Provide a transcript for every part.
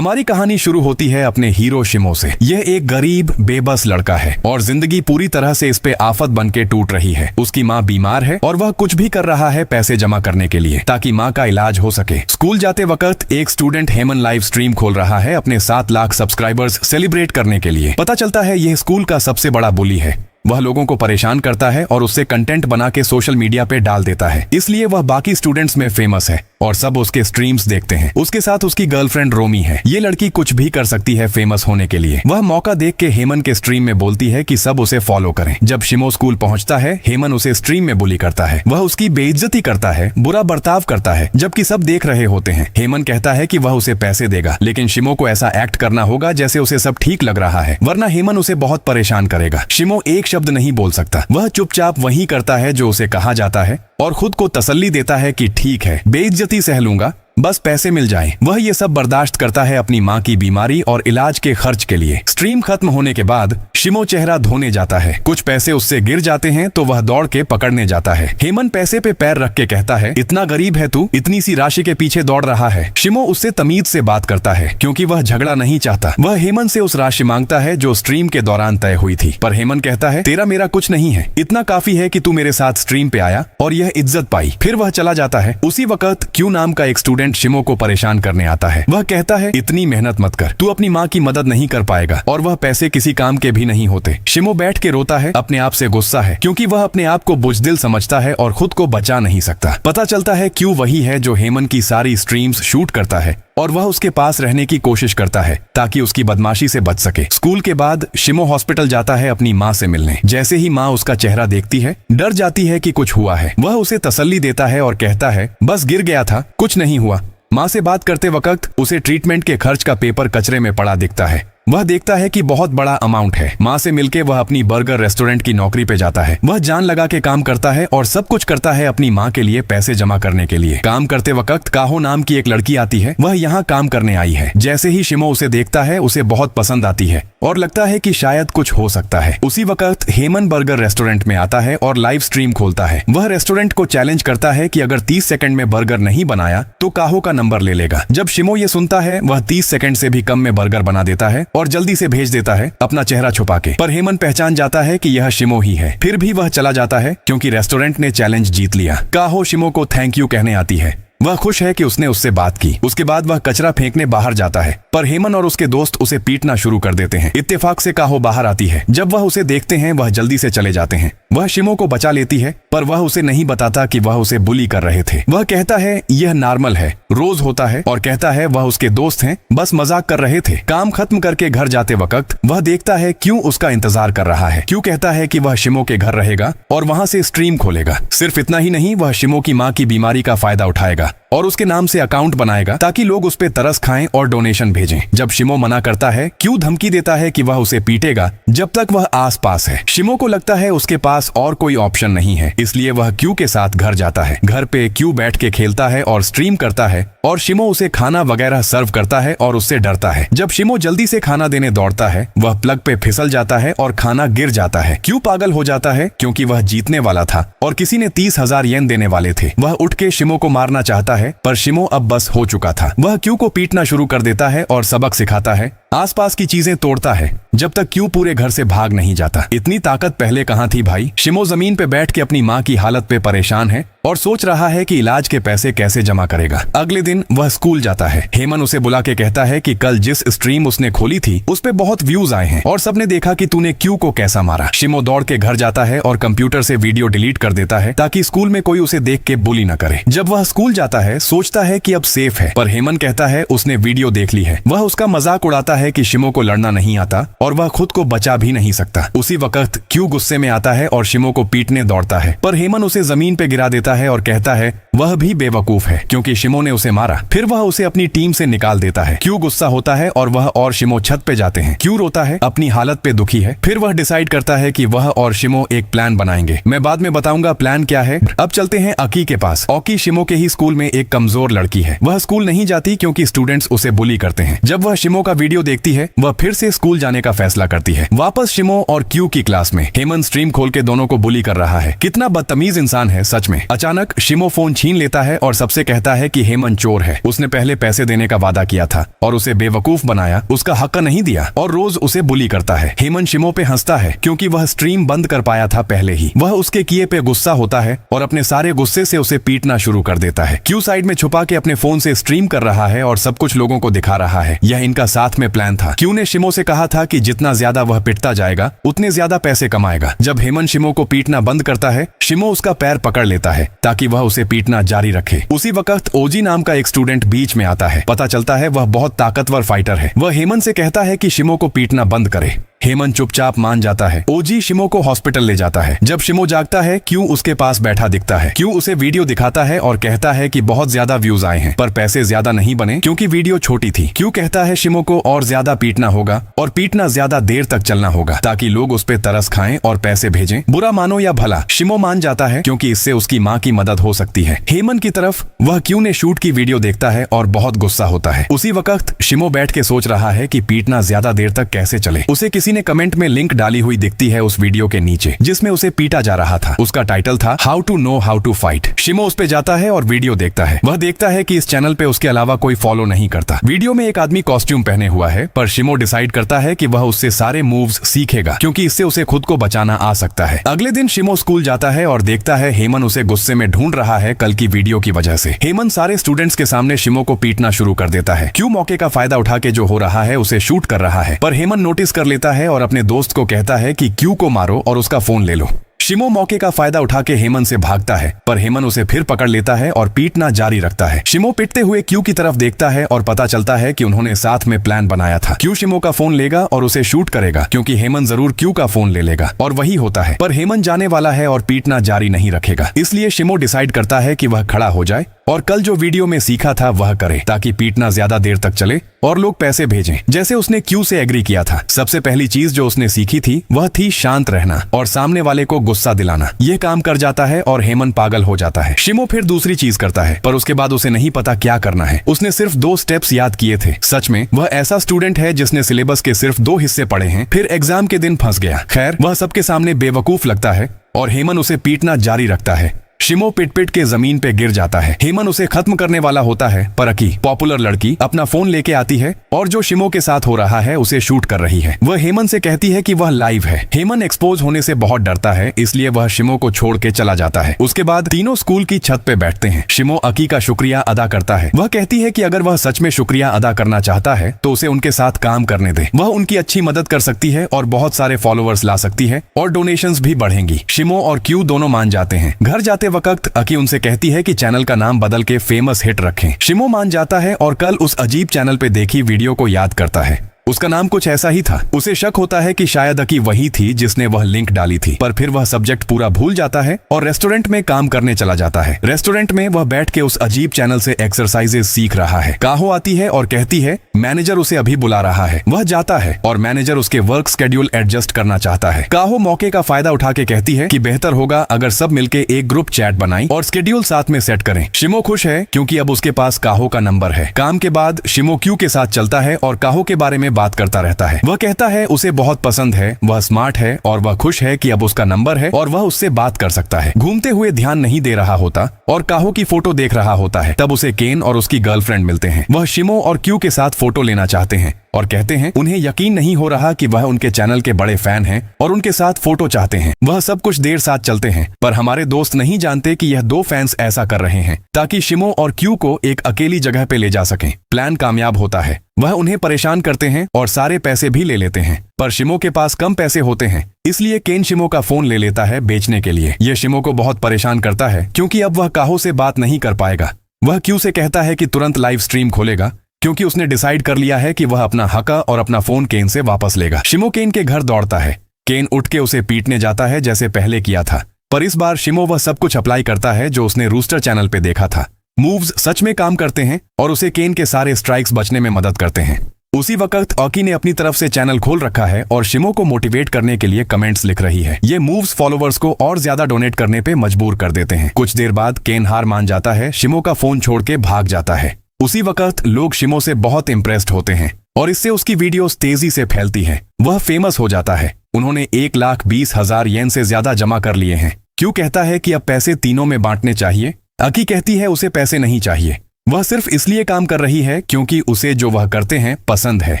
हमारी कहानी शुरू होती है अपने हीरो शिमो से। यह एक गरीब बेबस लड़का है और जिंदगी पूरी तरह से इस पे आफत बन के टूट रही है। उसकी माँ बीमार है और वह कुछ भी कर रहा है पैसे जमा करने के लिए ताकि माँ का इलाज हो सके। स्कूल जाते वक्त एक स्टूडेंट हेमन लाइव स्ट्रीम खोल रहा है अपने 7 लाख सब्सक्राइबर्स सेलिब्रेट करने के लिए। पता चलता है यह स्कूल का सबसे बड़ा बुली है। वह लोगों को परेशान करता है और उससे कंटेंट बना के सोशल मीडिया पे डाल देता है, इसलिए वह बाकी स्टूडेंट्स में फेमस है और सब उसके स्ट्रीम्स देखते हैं। उसके साथ उसकी गर्लफ्रेंड रोमी है। ये लड़की कुछ भी कर सकती है फेमस होने के लिए। वह मौका देख के हेमन के स्ट्रीम में बोलती है कि सब उसे फॉलो करें। जब शिमो स्कूल पहुंचता है, हेमन उसे स्ट्रीम में बुली करता है। वह उसकी बेइज्जती करता है, बुरा बर्ताव करता है, जबकि सब देख रहे होते हैं। हेमन कहता है कि वह उसे पैसे देगा, लेकिन शिमो को ऐसा एक्ट करना होगा जैसे उसे सब ठीक लग रहा है, वरना हेमन उसे बहुत परेशान करेगा। शिमो एक शब्द नहीं बोल सकता। वह चुपचाप वही करता है जो उसे कहा जाता है और खुद को तसल्ली देता है कि ठीक है, बेइज्जती सह लूंगा, बस पैसे मिल जाएं। वह ये सब बर्दाश्त करता है अपनी माँ की बीमारी और इलाज के खर्च के लिए। स्ट्रीम खत्म होने के बाद शिमो चेहरा धोने जाता है। कुछ पैसे उससे गिर जाते हैं तो वह दौड़ के पकड़ने जाता है। हेमन पैसे पे पैर रख के कहता है, इतना गरीब है तू, इतनी सी राशि के पीछे दौड़ रहा है। शिमो उससे तमीज से बात करता है क्योंकि वह झगड़ा नहीं चाहता। वह हेमन से उस राशि मांगता है जो स्ट्रीम के दौरान तय हुई थी, पर हेमन कहता है, तेरा मेरा कुछ नहीं है, इतना काफी है कि तू मेरे साथ स्ट्रीम पे आया और यह इज्जत पाई। फिर वह चला जाता है। उसी वक्त क्यू नाम का एक स्टूडेंट शिमो को परेशान करने आता है। वह कहता है, इतनी मेहनत मत कर, तू अपनी माँ की मदद नहीं कर पाएगा और वह पैसे किसी काम के भी नहीं होते। शिमो बैठ के रोता है, अपने आप से गुस्सा है क्योंकि वह अपने आप को बुज़दिल समझता है और खुद को बचा नहीं सकता। पता चलता है क्यू वही है जो हेमन की सारी स्ट्रीम्स शूट करता है और वह उसके पास रहने की कोशिश करता है ताकि उसकी बदमाशी से बच सके। स्कूल के बाद शिमो हॉस्पिटल जाता है अपनी माँ से मिलने। जैसे ही माँ उसका चेहरा देखती है, डर जाती है कि कुछ हुआ है। वह उसे तसल्ली देता है और कहता है, बस गिर गया था, कुछ नहीं हुआ। माँ से बात करते वक्त उसे ट्रीटमेंट के खर्च का पेपर कचरे में पड़ा दिखता है। वह देखता है कि बहुत बड़ा अमाउंट है। माँ से मिलके वह अपनी बर्गर रेस्टोरेंट की नौकरी पे जाता है। वह जान लगा के काम करता है और सब कुछ करता है अपनी माँ के लिए पैसे जमा करने के लिए। काम करते वक्त काहो नाम की एक लड़की आती है। वह यहाँ काम करने आई है। जैसे ही शिमो उसे देखता है, उसे बहुत पसंद आती है और लगता है कि शायद कुछ हो सकता है। उसी वक्त हेमन बर्गर रेस्टोरेंट में आता है और लाइव स्ट्रीम खोलता है। वह रेस्टोरेंट को चैलेंज करता है कि अगर 30 सेकंड में बर्गर नहीं बनाया तो काहो का नंबर ले लेगा। जब शिमो ये सुनता है, वह 30 सेकंड से भी कम में बर्गर बना देता है और जल्दी से भेज देता है अपना चेहरा छुपा के। पर हेमन पहचान जाता है कि यह शिमो ही है। फिर भी वह चला जाता है क्योंकि रेस्टोरेंट ने चैलेंज जीत लिया। काहो शिमो को थैंक यू कहने आती है। वह खुश है कि उसने उससे बात की। उसके बाद वह कचरा फेंकने बाहर जाता है, पर हेमन और उसके दोस्त उसे पीटना शुरू कर देते हैं। इत्तेफाक से काहो बाहर आती है। जब वह उसे देखते हैं, वह जल्दी से चले जाते हैं। वह शिमो को बचा लेती है, पर वह उसे नहीं बताता कि वह उसे बुली कर रहे थे। वह कहता है, यह नॉर्मल है, रोज होता है, और कहता है वह उसके दोस्त हैं, बस मजाक कर रहे थे। काम खत्म करके घर जाते वक्त वह देखता है क्यों उसका इंतजार कर रहा है। क्यों कहता है कि वह शिमो के घर रहेगा और वहां से स्ट्रीम खोलेगा। सिर्फ इतना ही नहीं, वह शिमो की माँ की बीमारी का फायदा उठाएगा और उसके नाम से अकाउंट बनाएगा ताकि लोग उस पे तरस खाएं और डोनेशन भेजें। जब शिमो मना करता है, क्यू धमकी देता है कि वह उसे पीटेगा जब तक वह आसपास है। शिमो को लगता है उसके पास और कोई ऑप्शन नहीं है, इसलिए वह क्यू के साथ घर जाता है। घर पे क्यू बैठ के खेलता है और स्ट्रीम करता है और शिमो उसे खाना वगैरह सर्व करता है और उससे डरता है। जब शिमो जल्दी से खाना देने दौड़ता है, वह प्लग पे फिसल जाता है और खाना गिर जाता है। क्यू पागल हो जाता है क्योंकि वह जीतने वाला था और किसी ने 30,000 येन देने वाले थे। वह उठ के शिमो को मारना चाहता है, पर शिमो अब बस हो चुका था। वह क्यू को पीटना शुरू कर देता है और सबक सिखाता है, आसपास की चीजें तोड़ता है, जब तक क्यू पूरे घर से भाग नहीं जाता। इतनी ताकत पहले कहाँ थी भाई। शिमो जमीन पे बैठ के अपनी माँ की हालत पे परेशान है और सोच रहा है कि इलाज के पैसे कैसे जमा करेगा। अगले दिन वह स्कूल जाता है। हेमन उसे बुला के कहता है कि कल जिस स्ट्रीम उसने खोली थी उस पे बहुत व्यूज आए हैं और सबने देखा कि तूने क्यू को कैसा मारा। शिमो दौड़ के घर जाता है और कंप्यूटर से वीडियो डिलीट कर देता है ताकि स्कूल में कोई उसे देख के बुली न करे। जब वह स्कूल जाता है, सोचता है कि अब सेफ है, पर हेमन कहता है उसने वीडियो देख ली है। वह उसका मजाक उड़ाता है कि शिमो को लड़ना नहीं आता और वह खुद को बचा भी नहीं सकता। उसी वक्त क्यू गुस्से में आता है और शिमो को पीटने दौड़ता है, पर हेमन उसे जमीन पे गिरा देता है और कहता है वह भी बेवकूफ है क्योंकि शिमो ने उसे मारा। फिर वह उसे अपनी टीम से निकाल देता है। क्यू गुस्सा होता है और वह और शिमो छत पे जाते हैं। क्यू रोता है, अपनी हालत पे दुखी है। फिर वह डिसाइड करता है कि वह और शिमो एक प्लान बनाएंगे। मैं बाद में बताऊंगा प्लान क्या है। अब चलते हैं अकी के पास। ओकी शिमो के ही स्कूल में एक कमजोर लड़की है। वह स्कूल नहीं जाती क्योंकि स्टूडेंट्स उसे बुली करते हैं। जब वह शिमो का वीडियो देखती है वह फिर से स्कूल जाने का फैसला करती है। वापस शिमो और क्यू की क्लास में हेमंत स्ट्रीम खोल के दोनों को बुली कर रहा है। कितना बदतमीज इंसान है सच में। अचानक शिमो फोन छीन लेता है और सबसे कहता है कि हेमंत चोर है, उसने पहले पैसे देने का वादा किया था और उसे बेवकूफ बनाया, उसका हक नहीं दिया और रोज उसे बुली करता है। हेमंत शिमो पे हंसता है क्योंकि वह स्ट्रीम बंद कर पाया था पहले ही। वह उसके किए पे गुस्सा होता है और अपने सारे गुस्से से उसे पीटना शुरू कर देता है। क्यू साइड में छुपा के अपने फोन से स्ट्रीम कर रहा है और सब कुछ लोगों को दिखा रहा है। यह इनका साथ में प्लान था। क्यू ने शिमो से कहा था कि जितना ज्यादा वह पिटता जाएगा उतने ज्यादा पैसे कमाएगा। जब हेमंत शिमो को पीटना बंद करता है, शिमो उसका पैर पकड़ लेता है ताकि वह उसे पीटना जारी रखे। उसी वक्त ओजी नाम का एक स्टूडेंट बीच में आता है। पता चलता है वह बहुत ताकतवर फाइटर है। वह हेमंत से कहता है कि शिमो को पीटना बंद करे। हेमंत चुपचाप मान जाता है। ओजी शिमो को हॉस्पिटल ले जाता है। जब शिमो जागता है, क्यू उसके पास बैठा दिखता है। क्यू उसे वीडियो दिखाता है और कहता है कि बहुत ज्यादा व्यूज आए हैं पर पैसे ज्यादा नहीं बने क्योंकि वीडियो छोटी थी। क्यू कहता है शिमो को और ज्यादा पीटना होगा और पीटना ज्यादा देर तक चलना होगा ताकि लोग उस पे तरस खाएं और पैसे भेजें। बुरा मानो या भला, शिमो मान जाता है क्योंकि इससे उसकी माँ की मदद हो सकती है। हेमंत की तरफ वह क्यू ने शूट की वीडियो देखता है और बहुत गुस्सा होता है। उसी वक्त शिमो बैठ के सोच रहा है कि पीटना ज्यादा देर तक कैसे चले। उसे किसी ने कमेंट में लिंक डाली हुई दिखती है उस वीडियो के नीचे जिसमें उसे पीटा जा रहा था। उसका टाइटल था how to know how to fight. शिमो उस पे जाता है और वीडियो देखता है। वह देखता है कि इस चैनल पे उसके अलावा कोई फॉलो नहीं करता। वीडियो में एक आदमी कॉस्ट्यूम पहने हुआ है पर शिमो डिसाइड करता है कि वह उससे सारे मूव्स सीखेगा क्योंकि इससे उसे खुद को बचाना आ सकता है। अगले दिन शिमो स्कूल जाता है और देखता है हेमंत उसे गुस्से में ढूंढ रहा है कल की वीडियो की वजह से। हेमंत सारे स्टूडेंट्स के सामने शिमो को पीटना शुरू कर देता है। क्यू मौके का फायदा उठा के जो हो रहा है उसे शूट कर रहा है पर हेमंत नोटिस कर लेता है और अपने दोस्त को कहता है कि क्यू को मारो और उसका फोन ले लो। शिमो मौके का फायदा उठा के हेमंत से भागता है पर हेमंत उसे फिर पकड़ लेता है और पीटना जारी रखता है। शिमो पिटते हुए क्यू की तरफ देखता है और पता चलता है कि उन्होंने साथ में प्लान बनाया था। क्यू शिमो का फोन लेगा और उसे शूट करेगा क्योंकि हेमंत जरूर क्यू का फोन ले लेगा और वही होता है। पर हेमंत जाने वाला है और पीटना जारी नहीं रखेगा, इसलिए शिमो डिसाइड करता है कि वह खड़ा हो जाए और कल जो वीडियो में सीखा था वह करे ताकि पीटना ज्यादा देर तक चले और लोग पैसे भेजें जैसे उसने क्यू से एग्री किया था। सबसे पहली चीज जो उसने सीखी थी वह थी शांत रहना और सामने वाले को गुस्सा दिलाना। यह काम कर जाता है और हेमंत पागल हो जाता है। शिमो फिर दूसरी चीज करता है पर उसके बाद उसे नहीं पता क्या करना है। उसने सिर्फ 2 स्टेप्स याद किए थे। सच में वह ऐसा स्टूडेंट है जिसने सिलेबस के सिर्फ 2 हिस्से पढ़े हैं फिर एग्जाम के दिन फंस गया। खैर वह सबके सामने बेवकूफ लगता है और हेमंत उसे पीटना जारी रखता है। शिमो पिट पिट के जमीन पे गिर जाता है। हेमंत उसे खत्म करने वाला होता है पर अकी पॉपुलर लड़की अपना फोन लेके आती है और जो शिमो के साथ हो रहा है उसे शूट कर रही है। वह हेमंत से कहती है कि वह लाइव है। हेमंत एक्सपोज होने से बहुत डरता है इसलिए वह शिमो को छोड़ के चला जाता है। उसके बाद तीनों स्कूल की छत पे बैठते हैं। शिमो अकी का शुक्रिया अदा करता है। वह कहती है कि अगर वह सच में शुक्रिया अदा करना चाहता है तो उसे उनके साथ काम करने दे। वह उनकी अच्छी मदद कर सकती है और बहुत सारे फॉलोअर्स ला सकती है और डोनेशंस भी बढ़ेंगी। शिमो और क्यू दोनों मान जाते हैं। घर जाते वक्त अकी उनसे कहती है कि चैनल का नाम बदल के फेमस हिट रखें। शिमो मान जाता है और कल उस अजीब चैनल पे देखी वीडियो को याद करता है। उसका नाम कुछ ऐसा ही था। उसे शक होता है कि शायद अकी वही थी जिसने वह लिंक डाली थी पर फिर वह सब्जेक्ट पूरा भूल जाता है और रेस्टोरेंट में काम करने चला जाता है। रेस्टोरेंट में वह बैठ के उस अजीब चैनल से एक्सरसाइजेज सीख रहा है। काहो आती है और कहती है मैनेजर उसे अभी बुला रहा है। वह जाता है और मैनेजर उसके वर्क शेड्यूल एडजस्ट करना चाहता है। काहो मौके का फायदा उठा के कहती है कि बेहतर होगा अगर सब मिलके एक ग्रुप चैट बनाएं और शेड्यूल साथ में सेट करें। शिमो खुश है क्योंकि अब उसके पास काहो का नंबर है। काम के बाद शिमो क्यू के साथ चलता है और काहो के बारे में बात करता रहता है। वह कहता है उसे बहुत पसंद है, वह स्मार्ट है और वह खुश है कि अब उसका नंबर है और वह उससे बात कर सकता है। घूमते हुए ध्यान नहीं दे रहा होता और काहो की फोटो देख रहा होता है। तब उसे केन और उसकी गर्लफ्रेंड मिलते हैं। वह शिमो और क्यू के साथ फोटो लेना चाहते हैं और कहते हैं उन्हें यकीन नहीं हो रहा कि वह उनके चैनल के बड़े फैन हैं और उनके साथ फोटो चाहते हैं। वह सब कुछ देर साथ चलते हैं पर हमारे दोस्त नहीं जानते कि यह 2 फैंस ऐसा कर रहे हैं ताकि शिमो और क्यू को एक अकेली जगह पे ले जा सकें। प्लान कामयाब होता है। वह उन्हें परेशान करते हैं और सारे पैसे भी ले लेते हैं पर शिमो के पास कम पैसे होते हैं इसलिए केन शिमो का फोन ले लेता है बेचने के लिए। यह शिमो को बहुत परेशान करता है क्योंकि अब वह काहो से बात नहीं कर पाएगा। वह क्यू से कहता है कि तुरंत लाइव स्ट्रीम खोलेगा क्योंकि उसने डिसाइड कर लिया है कि वह अपना हक और अपना फोन केन से वापस लेगा। शिमो केन के घर दौड़ता है। केन उठ के उसे पीटने जाता है जैसे पहले किया था पर इस बार शिमो वह सब कुछ अप्लाई करता है जो उसने रूस्टर चैनल पे देखा था। मूव्स सच में काम करते हैं और उसे केन के सारे स्ट्राइक्स बचने में मदद करते हैं। उसी वक्त ऑकी ने अपनी तरफ से चैनल खोल रखा है और शिमो को मोटिवेट करने के लिए कमेंट्स लिख रही है। ये मूव्स फॉलोवर्स को और ज्यादा डोनेट करने पे मजबूर कर देते हैं। कुछ देर बाद केन हार मान जाता है। शिमो का फोन छोड़ के भाग जाता है। उसी वक्त लोग शिमो से बहुत इम्प्रेस्ड होते हैं और इससे उसकी वीडियोस तेजी से फैलती हैं। वह फेमस हो जाता है। उन्होंने 1,20,000 येन से ज्यादा जमा कर लिए हैं। क्यू कहता है कि अब पैसे तीनों में बांटने चाहिए। अकी कहती है उसे पैसे नहीं चाहिए, वह सिर्फ इसलिए काम कर रही है क्योंकि उसे जो वह करते हैं पसंद है।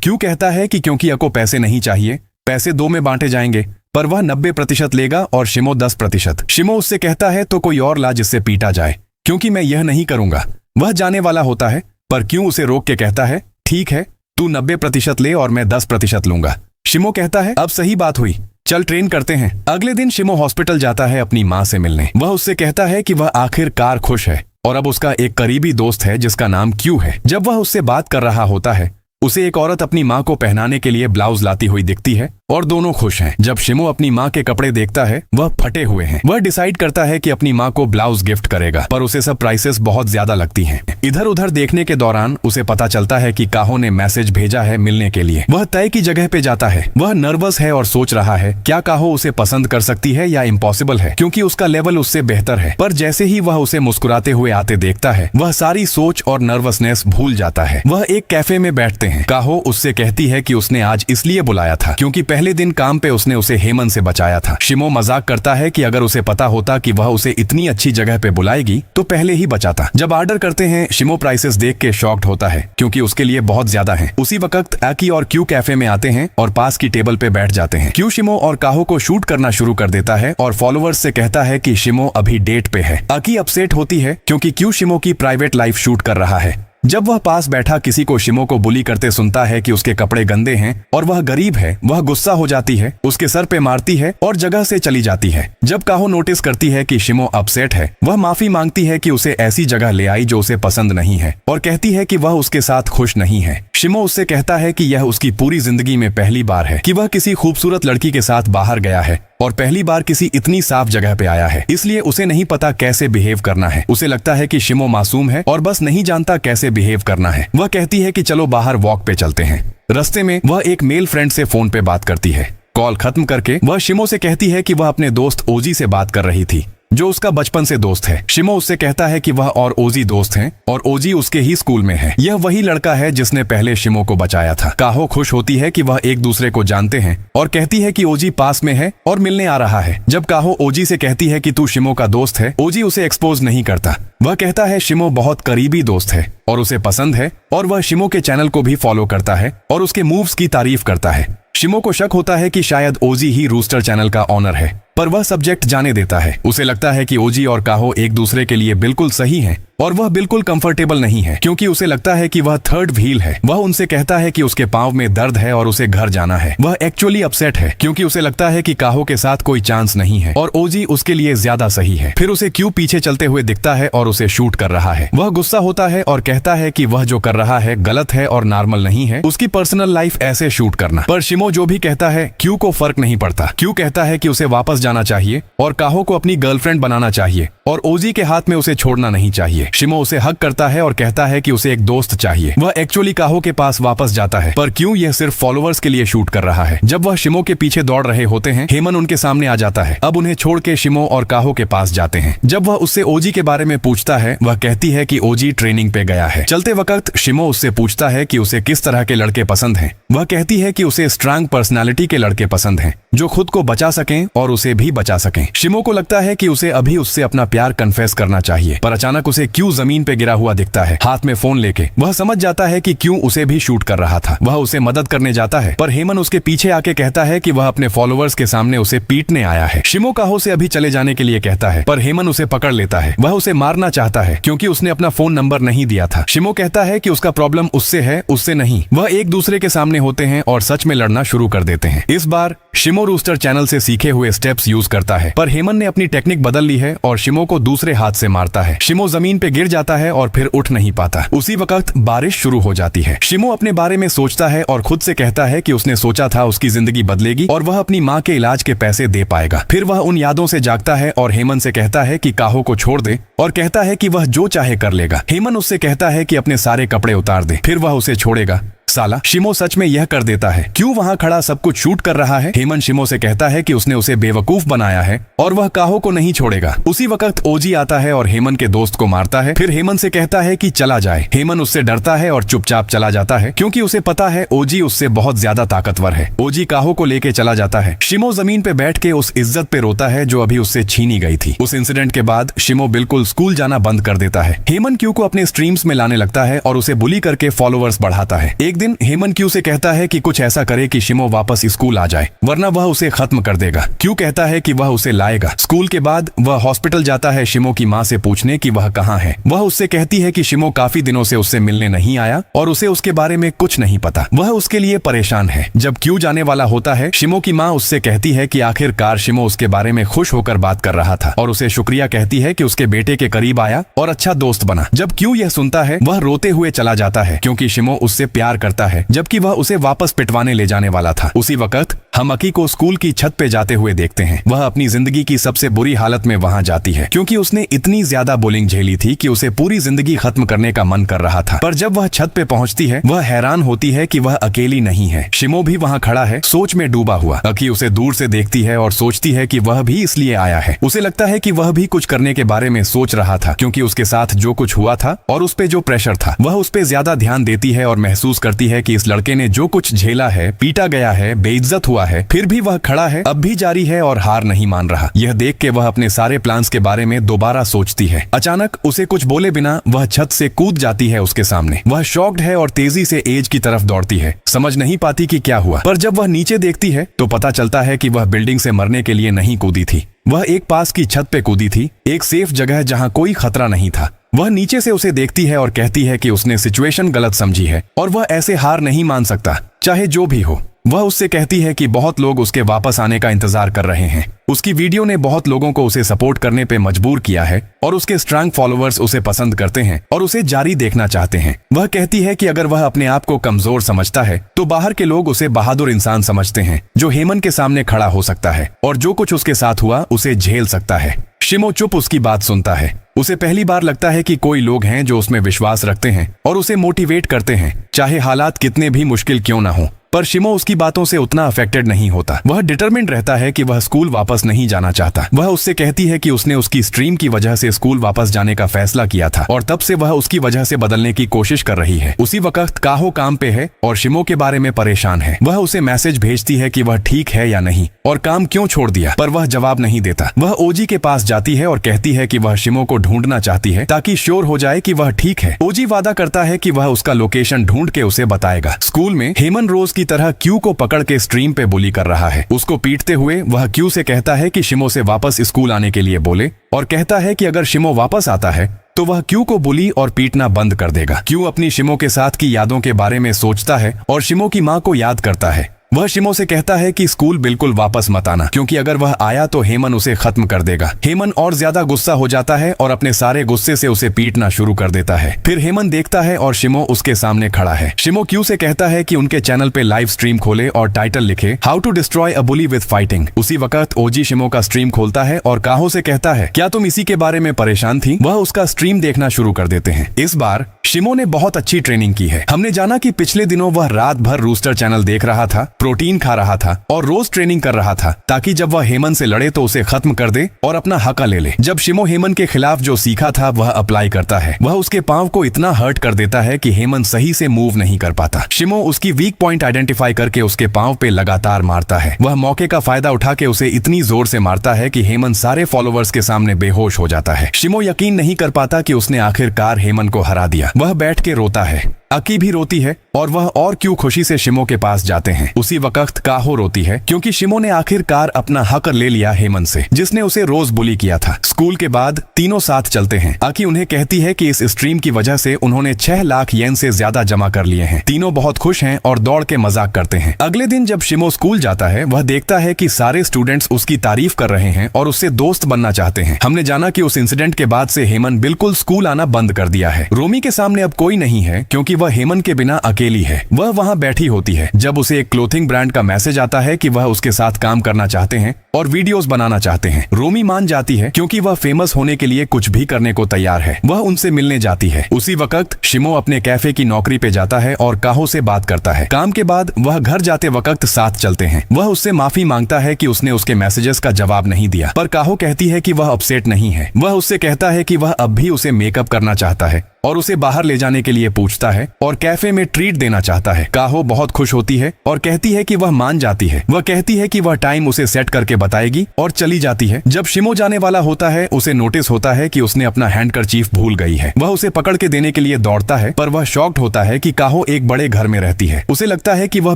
क्यू कहता है कि क्योंकि अको पैसे नहीं चाहिए, पैसे 2 में बांटे जाएंगे, पर वह 90% लेगा और शिमो 10%। शिमो उससे कहता है तो कोई और ला जिससे पीटा जाए, क्योंकि मैं यह नहीं करूंगा। वह जाने वाला होता है, पर क्यों उसे रोक के कहता है ठीक है, तू 90% ले और मैं 10% लूंगा। शिमो कहता है अब सही बात हुई, चल ट्रेन करते हैं। अगले दिन शिमो हॉस्पिटल जाता है अपनी माँ से मिलने। वह उससे कहता है कि वह आखिरकार खुश है और अब उसका एक करीबी दोस्त है जिसका नाम क्यू है। जब वह उससे बात कर रहा होता है, उसे एक औरत अपनी माँ को पहनाने के लिए ब्लाउज लाती हुई दिखती है और दोनों खुश हैं। जब शिमो अपनी माँ के कपड़े देखता है, वह फटे हुए हैं। वह डिसाइड करता है कि अपनी माँ को ब्लाउज गिफ्ट करेगा, पर उसे सब प्राइसेस बहुत ज्यादा लगती हैं। इधर उधर देखने के दौरान उसे पता चलता है कि काहो ने मैसेज भेजा है मिलने के लिए। वह तय की जगह पे जाता है। वह नर्वस है और सोच रहा है क्या काहो उसे पसंद कर सकती है या इम्पॉसिबल है, क्योंकि उसका लेवल उससे बेहतर है। पर जैसे ही वह उसे मुस्कुराते हुए आते देखता है, वह सारी सोच और नर्वसनेस भूल जाता है। वह एक कैफे में बैठते हैं। काहो उससे कहती है कि उसने आज इसलिए बुलाया था क्योंकि पहले दिन काम पे उसने उसे हेमन से बचाया था। शिमो मजाक करता है कि अगर उसे पता होता कि वह उसे इतनी अच्छी जगह पे बुलाएगी तो पहले ही बचाता। जब ऑर्डर करते हैं, शिमो प्राइसेस देख के शॉक्ड होता है क्योंकि उसके लिए बहुत ज्यादा है। उसी वक्त आकी और क्यू कैफे में आते हैं और पास की टेबल पे बैठ जाते हैं। क्यू शिमो और काहो को शूट करना शुरू कर देता है और फॉलोअर्स से कहता है कि शिमो अभी डेट पे है। आकी अपसेट होती है क्योंकि क्यू शिमो की प्राइवेट लाइफ शूट कर रहा है। जब वह पास बैठा किसी को शिमो को बुली करते सुनता है कि उसके कपड़े गंदे हैं और वह गरीब है, वह गुस्सा हो जाती है, उसके सर पे मारती है और जगह से चली जाती है। जब काहो नोटिस करती है कि शिमो अपसेट है, वह माफी मांगती है कि उसे ऐसी जगह ले आई जो उसे पसंद नहीं है और कहती है कि वह उसके साथ खुश नहीं है। शिमो उससे कहता है कि यह उसकी पूरी जिंदगी में पहली बार है कि वह किसी खूबसूरत लड़की के साथ बाहर गया है और पहली बार किसी इतनी साफ जगह पे आया है, इसलिए उसे नहीं पता कैसे बिहेव करना है। उसे लगता है कि शिमो मासूम है और बस नहीं जानता कैसे बिहेव करना है। वह कहती है कि चलो बाहर वॉक पे चलते हैं। रास्ते में वह एक मेल फ्रेंड से फोन पे बात करती है। कॉल खत्म करके वह शिमो से कहती है कि वह अपने दोस्त ओजी से बात कर रही थी, जो उसका बचपन से दोस्त है। शिमो उससे कहता है कि वह और ओजी दोस्त हैं और ओजी उसके ही स्कूल में है। यह वही लड़का है जिसने पहले शिमो को बचाया था। काहो खुश होती है कि वह एक दूसरे को जानते हैं और कहती है कि ओजी पास में है और मिलने आ रहा है। जब काहो ओजी से कहती है कि तू शिमो का दोस्त है, ओजी उसे एक्सपोज नहीं करता। वह कहता है शिमो बहुत करीबी दोस्त है और उसे पसंद है और वह शिमो के चैनल को भी फॉलो करता है और उसके मूव्स की तारीफ करता है। शिमो को शक होता है कि शायद ओजी ही रूस्टर चैनल का ऑनर है, पर वह सब्जेक्ट जाने देता है। उसे लगता है कि ओजी और काहो एक दूसरे के लिए बिल्कुल सही हैं और वह बिल्कुल कंफर्टेबल नहीं है क्योंकि उसे लगता है कि वह थर्ड व्हील है। वह उनसे कहता है कि उसके पांव में दर्द है और उसे घर जाना है। वह एक्चुअली अपसेट है क्योंकि उसे लगता है कि काहो के साथ कोई चांस नहीं है और ओजी उसके लिए ज्यादा सही है। फिर उसे क्यू पीछे चलते हुए दिखता है और उसे शूट कर रहा है। वह गुस्सा होता है और कहता है कि वह जो कर रहा है गलत है और नॉर्मल नहीं है उसकी पर्सनल लाइफ ऐसे शूट करना। पर शिमो जो भी कहता है क्यू को फर्क नहीं पड़ता। क्यू कहता है कि उसे वापस जाना चाहिए और काहो को अपनी गर्लफ्रेंड बनाना चाहिए और ओजी के हाथ में उसे छोड़ना नहीं चाहिए। शिमो उसे हक करता है और कहता है कि उसे एक दोस्त चाहिए। वह एक्चुअली काहो के पास वापस जाता है, पर क्यों यह सिर्फ फॉलोअर्स के लिए शूट कर रहा है। जब वह शिमो के पीछे दौड़ रहे होते हैं, हेमन उनके सामने आ जाता है। अब उन्हें छोड़ के शिमो और काहो के पास जाते हैं। जब वह उससे ओजी के बारे में पूछता है, वह कहती है कि ओजी ट्रेनिंग पे गया है। चलते वक्त शिमो उससे पूछता है कि उसे किस तरह के लड़के पसंद हैं। वह कहती है कि उसे स्ट्रांग पर्सनालिटी के लड़के पसंद हैं, जो खुद को बचा सकें और उसे भी बचा सकें। शिमो को लगता है कि उसे अभी उससे अपना प्यार कन्फेस करना चाहिए, पर अचानक उसे क्यू जमीन पे गिरा हुआ दिखता है, हाथ में फोन लेके। वह समझ जाता है कि क्यू उसे भी शूट कर रहा था। वह उसे मदद करने जाता है, पर हेमन उसके पीछे आके कहता है कि वह अपने फॉलोअर्स के सामने उसे पीटने आया है। शिमो काहो से अभी चले जाने के लिए कहता है, पर हेमन उसे पकड़ लेता है। वह उसे मारना चाहता है क्योंकि उसने अपना फोन नंबर नहीं दिया था। शिमो कहता है कि उसका प्रॉब्लम उससे है, उससे नहीं। वह एक दूसरे के सामने होते हैं और सच में लड़ना शुरू कर देते हैं। इस बार शिमो रूस्टर चैनल से सीखे हुए स्टेप्स यूज करता है, पर हेमन ने अपनी टेक्निक बदल ली है और शिमो को दूसरे हाथ से मारता है। शिमो जमीन पे गिर जाता है और फिर उठ नहीं पाता। उसी वक्त बारिश शुरू हो जाती है। शिमो अपने बारे में सोचता है और खुद से कहता है कि उसने सोचा था उसकी जिंदगी बदलेगी और वह अपनी माँ के इलाज के पैसे दे पाएगा। फिर वह उन यादों से जागता है और हेमन से कहता है कि काहो को छोड़ दे और कहता है कि वह जो चाहे कर लेगा। हेमन उससे कहता है कि अपने सारे कपड़े उतार दे, फिर वह उसे छोड़ेगा। साला शिमो सच में यह कर देता है, क्यों वहाँ खड़ा सब कुछ शूट कर रहा है। हेमन शिमो से कहता है कि उसने उसे बेवकूफ बनाया है और वह काहो को नहीं छोड़ेगा। उसी वक्त ओजी आता है और हेमन के दोस्त को मारता है। फिर हेमन से कहता है कि चला जाए। हेमन उससे डरता है और चुपचाप चला जाता है, क्योंकि उसे पता है ओजी उससे बहुत ज्यादा ताकतवर है। ओजी काहो को लेके चला जाता है। शिमो जमीन पे बैठ के उस इज्जत पे रोता है जो अभी उससे छीनी गई थी। उस इंसिडेंट के बाद शिमो बिल्कुल स्कूल जाना बंद कर देता है। हेमन क्यू को अपने स्ट्रीम्स में लाने लगता है और उसे बुली करके फॉलोअर्स बढ़ाता है। एक दिन हेमन क्यू से कहता है कि कुछ ऐसा करे कि शिमो वापस स्कूल आ जाए, वरना वह उसे खत्म कर देगा। क्यू कहता है कि वह उसे लाएगा। स्कूल के बाद वह हॉस्पिटल जाता है शिमो की माँ से पूछने कि वह कहाँ है। वह उससे कहती है कि शिमो काफी दिनों से उससे मिलने नहीं आया और उसे उसके बारे में कुछ नहीं पता। वह उसके लिए परेशान है। जब क्यू जाने वाला होता है, शिमो की माँ उससे कहती है कि आखिरकार शिमो उसके बारे में खुश होकर बात कर रहा था और उसे शुक्रिया कहती है कि उसके बेटे के करीब आया और अच्छा दोस्त बना। जब क्यू यह सुनता है, वह रोते हुए चला जाता है, क्योंकि शिमो उससे प्यार करता है, जबकि वह उसे वापस पिटवाने ले जाने वाला था। उसी वक्त हम अकी को स्कूल की छत पे जाते हुए देखते हैं। वह अपनी जिंदगी की सबसे बुरी हालत में वहां जाती है, क्योंकि उसने इतनी ज्यादा बुलिंग झेली थी कि उसे पूरी जिंदगी खत्म करने का मन कर रहा था। पर जब वह छत पे पहुंचती है, वह हैरान होती है कि वह अकेली नहीं है। शिमो भी वहां खड़ा है, सोच में डूबा हुआ। अकी उसे दूर से देखती है और सोचती है कि वह भी इसलिए आया है। उसे लगता है कि वह भी कुछ करने के बारे में सोच रहा था, क्योंकि उसके साथ जो कुछ हुआ था और उस पे जो प्रेशर था, वह उस पे ज्यादा ध्यान देती है और महसूस करती है कि इस लड़के ने जो कुछ झेला है, पीटा गया है, बेइज्जत हुआ है, फिर भी वह खड़ा है, अब भी जारी है और हार नहीं मान रहा। यह देख के वह अपने सारे प्लान्स के बारे में दोबारा सोचती है। अचानक उसे कुछ बोले बिना वह छत से कूद जाती है उसके सामने। वह शॉक्ड है और तेजी से एज की तरफ दौड़ती है, समझ नहीं पाती कि क्या हुआ। पर जब वह नीचे देखती है तो पता चलता है कि वह बिल्डिंग से मरने के लिए नहीं कूदी थी। वह एक पास की छत पे कूदी थी, एक सेफ जगह जहां कोई खतरा नहीं था। वह नीचे से उसे देखती है और कहती है कि उसने सिचुएशन गलत समझी है और वह ऐसे हार नहीं मान सकता, चाहे जो भी हो। वह उससे कहती है कि बहुत लोग उसके वापस आने का इंतजार कर रहे हैं। उसकी वीडियो ने बहुत लोगों को उसे सपोर्ट करने पे मजबूर किया है और उसके स्ट्रांग फॉलोअर्स उसे पसंद करते हैं और उसे जारी देखना चाहते हैं। वह कहती है कि अगर वह अपने आप को कमजोर समझता है तो बाहर के लोग उसे बहादुर इंसान समझते हैं, जो हेमन के सामने खड़ा हो सकता है और जो कुछ उसके साथ हुआ उसे झेल सकता है। शिमो चुप उसकी बात सुनता है। उसे पहली बार लगता है कि कोई लोग हैं जो उसमें विश्वास रखते हैं और उसे मोटिवेट करते हैं, चाहे हालात कितने भी मुश्किल क्यों ना हो। पर शिमो उसकी बातों से उतना अफेक्टेड नहीं होता। वह डिटरमिन्ड रहता है कि वह स्कूल वापस नहीं जाना चाहता। वह उससे कहती है कि उसने उसकी स्ट्रीम की वजह से स्कूल वापस जाने का फैसला किया था और तब से वह उसकी वजह से बदलने की कोशिश कर रही है। उसी वक्त काहो काम पे है और शिमो के बारे में परेशान है। वह उसे मैसेज भेजती है कि वह ठीक है या नहीं और काम क्यों छोड़ दिया, पर वह जवाब नहीं देता। वह ओजी के पास जाती है और कहती है कि वह शिमो को ढूंढना चाहती है ताकि श्योर हो जाए कि वह ठीक है। ओजी वादा करता है कि वह उसका लोकेशन ढूंढ के उसे बताएगा। स्कूल में हेमन रोज की तरह क्यू को पकड़ के स्ट्रीम पे बुली कर रहा है। उसको पीटते हुए वह क्यू से कहता है कि शिमो से वापस स्कूल आने के लिए बोले और कहता है कि अगर शिमो वापस आता है तो वह क्यू को बुली और पीटना बंद कर देगा। क्यू अपनी शिमो के साथ की यादों के बारे में सोचता है और शिमो की माँ को याद करता है। वह शिमो से कहता है कि स्कूल बिल्कुल वापस मत आना, क्योंकि अगर वह आया तो हेमन उसे खत्म कर देगा। हेमन और ज्यादा गुस्सा हो जाता है और अपने सारे गुस्से से उसे पीटना शुरू कर देता है। फिर हेमन देखता है और शिमो उसके सामने खड़ा है। शिमो क्यू से कहता है कि उनके चैनल पे लाइव स्ट्रीम खोले और टाइटल लिखे how to destroy a bully with fighting. उसी वक्त ओजी शिमो का स्ट्रीम खोलता है और काहो से कहता है क्या तुम इसी के बारे में परेशान थी। वह उसका स्ट्रीम देखना शुरू कर देते हैं। इस बार शिमो ने बहुत अच्छी ट्रेनिंग की है। हमने जाना कि पिछले दिनों वह रात भर रूस्टर चैनल देख रहा था, प्रोटीन खा रहा था और रोज ट्रेनिंग कर रहा था ताकि जब वह हेमन से लड़े तो उसे खत्म कर दे और अपना हक ले ले। जब शिमो हेमन के खिलाफ जो सीखा था वह अप्लाई करता है, वह उसके पांव को इतना हर्ट कर देता है कि हेमन सही से मूव नहीं कर पाता। शिमो उसकी वीक पॉइंट आइडेंटिफाई करके उसके पांव पे लगातार मारता है। वह मौके का फायदा उठा के उसे इतनी जोर से मारता है कि हेमन सारे फॉलोअर्स के सामने बेहोश हो जाता है। शिमो यकीन नहीं कर पाता कि उसने आखिरकार हेमन को हरा दिया। वह बैठ के रोता है। अकी भी रोती है और वह और क्यों खुशी से शिमो के पास जाते हैं। उसी वक्त काहो रोती है क्योंकि शिमो ने आखिरकार अपना हक ले लिया हेमन से, जिसने उसे रोज बुली किया था। स्कूल के बाद तीनों साथ चलते हैं। अकी उन्हें कहती है कि इस स्ट्रीम की वजह से उन्होंने 6 लाख येन से ज्यादा जमा कर लिए हैं। तीनों बहुत खुश हैं और दौड़ के मजाक करते हैं। अगले दिन जब शिमो स्कूल जाता है, वह देखता है कि सारे स्टूडेंट्स उसकी तारीफ कर रहे हैं और उससे दोस्त बनना चाहते हैं। हमने जाना कि उस इंसिडेंट के बाद से हेमन बिल्कुल स्कूल आना बंद कर दिया है। रोमी के सामने अब कोई नहीं है क्योंकि वह हेमंत के बिना अकेली है। वह वहाँ बैठी होती है जब उसे एक क्लोथिंग ब्रांड का मैसेज आता है कि वह उसके साथ काम करना चाहते हैं और वीडियोस बनाना चाहते हैं। रोमी मान जाती है क्योंकि वह फेमस होने के लिए कुछ भी करने को तैयार है। वह उनसे मिलने जाती है। उसी वक्त शिमो अपने कैफे की नौकरी पे जाता है और काहो से बात करता है। काम के बाद वह घर जाते वक्त साथ चलते हैं। वह उससे माफी मांगता है कि उसने उसके मैसेजेस का जवाब नहीं दिया, पर काहो कहती है कि वह अपसेट नहीं है। वह उससे कहता है कि वह अब भी उसे मेकअप करना चाहता है और उसे बाहर ले जाने के लिए पूछता है और कैफे में ट्रीट देना चाहता है। काहो बहुत खुश होती है और कहती है कि वह मान जाती है। वह कहती है कि वह टाइम उसे सेट करके बताएगी और चली जाती है। जब शिमो जाने वाला होता है उसे नोटिस होता है कि उसने अपना हैंडकरचीफ भूल गई है। वह उसे पकड़ के देने के लिए दौड़ता है, पर वह शॉक्ड होता है कि काहो एक बड़े घर में रहती है। उसे लगता है कि वह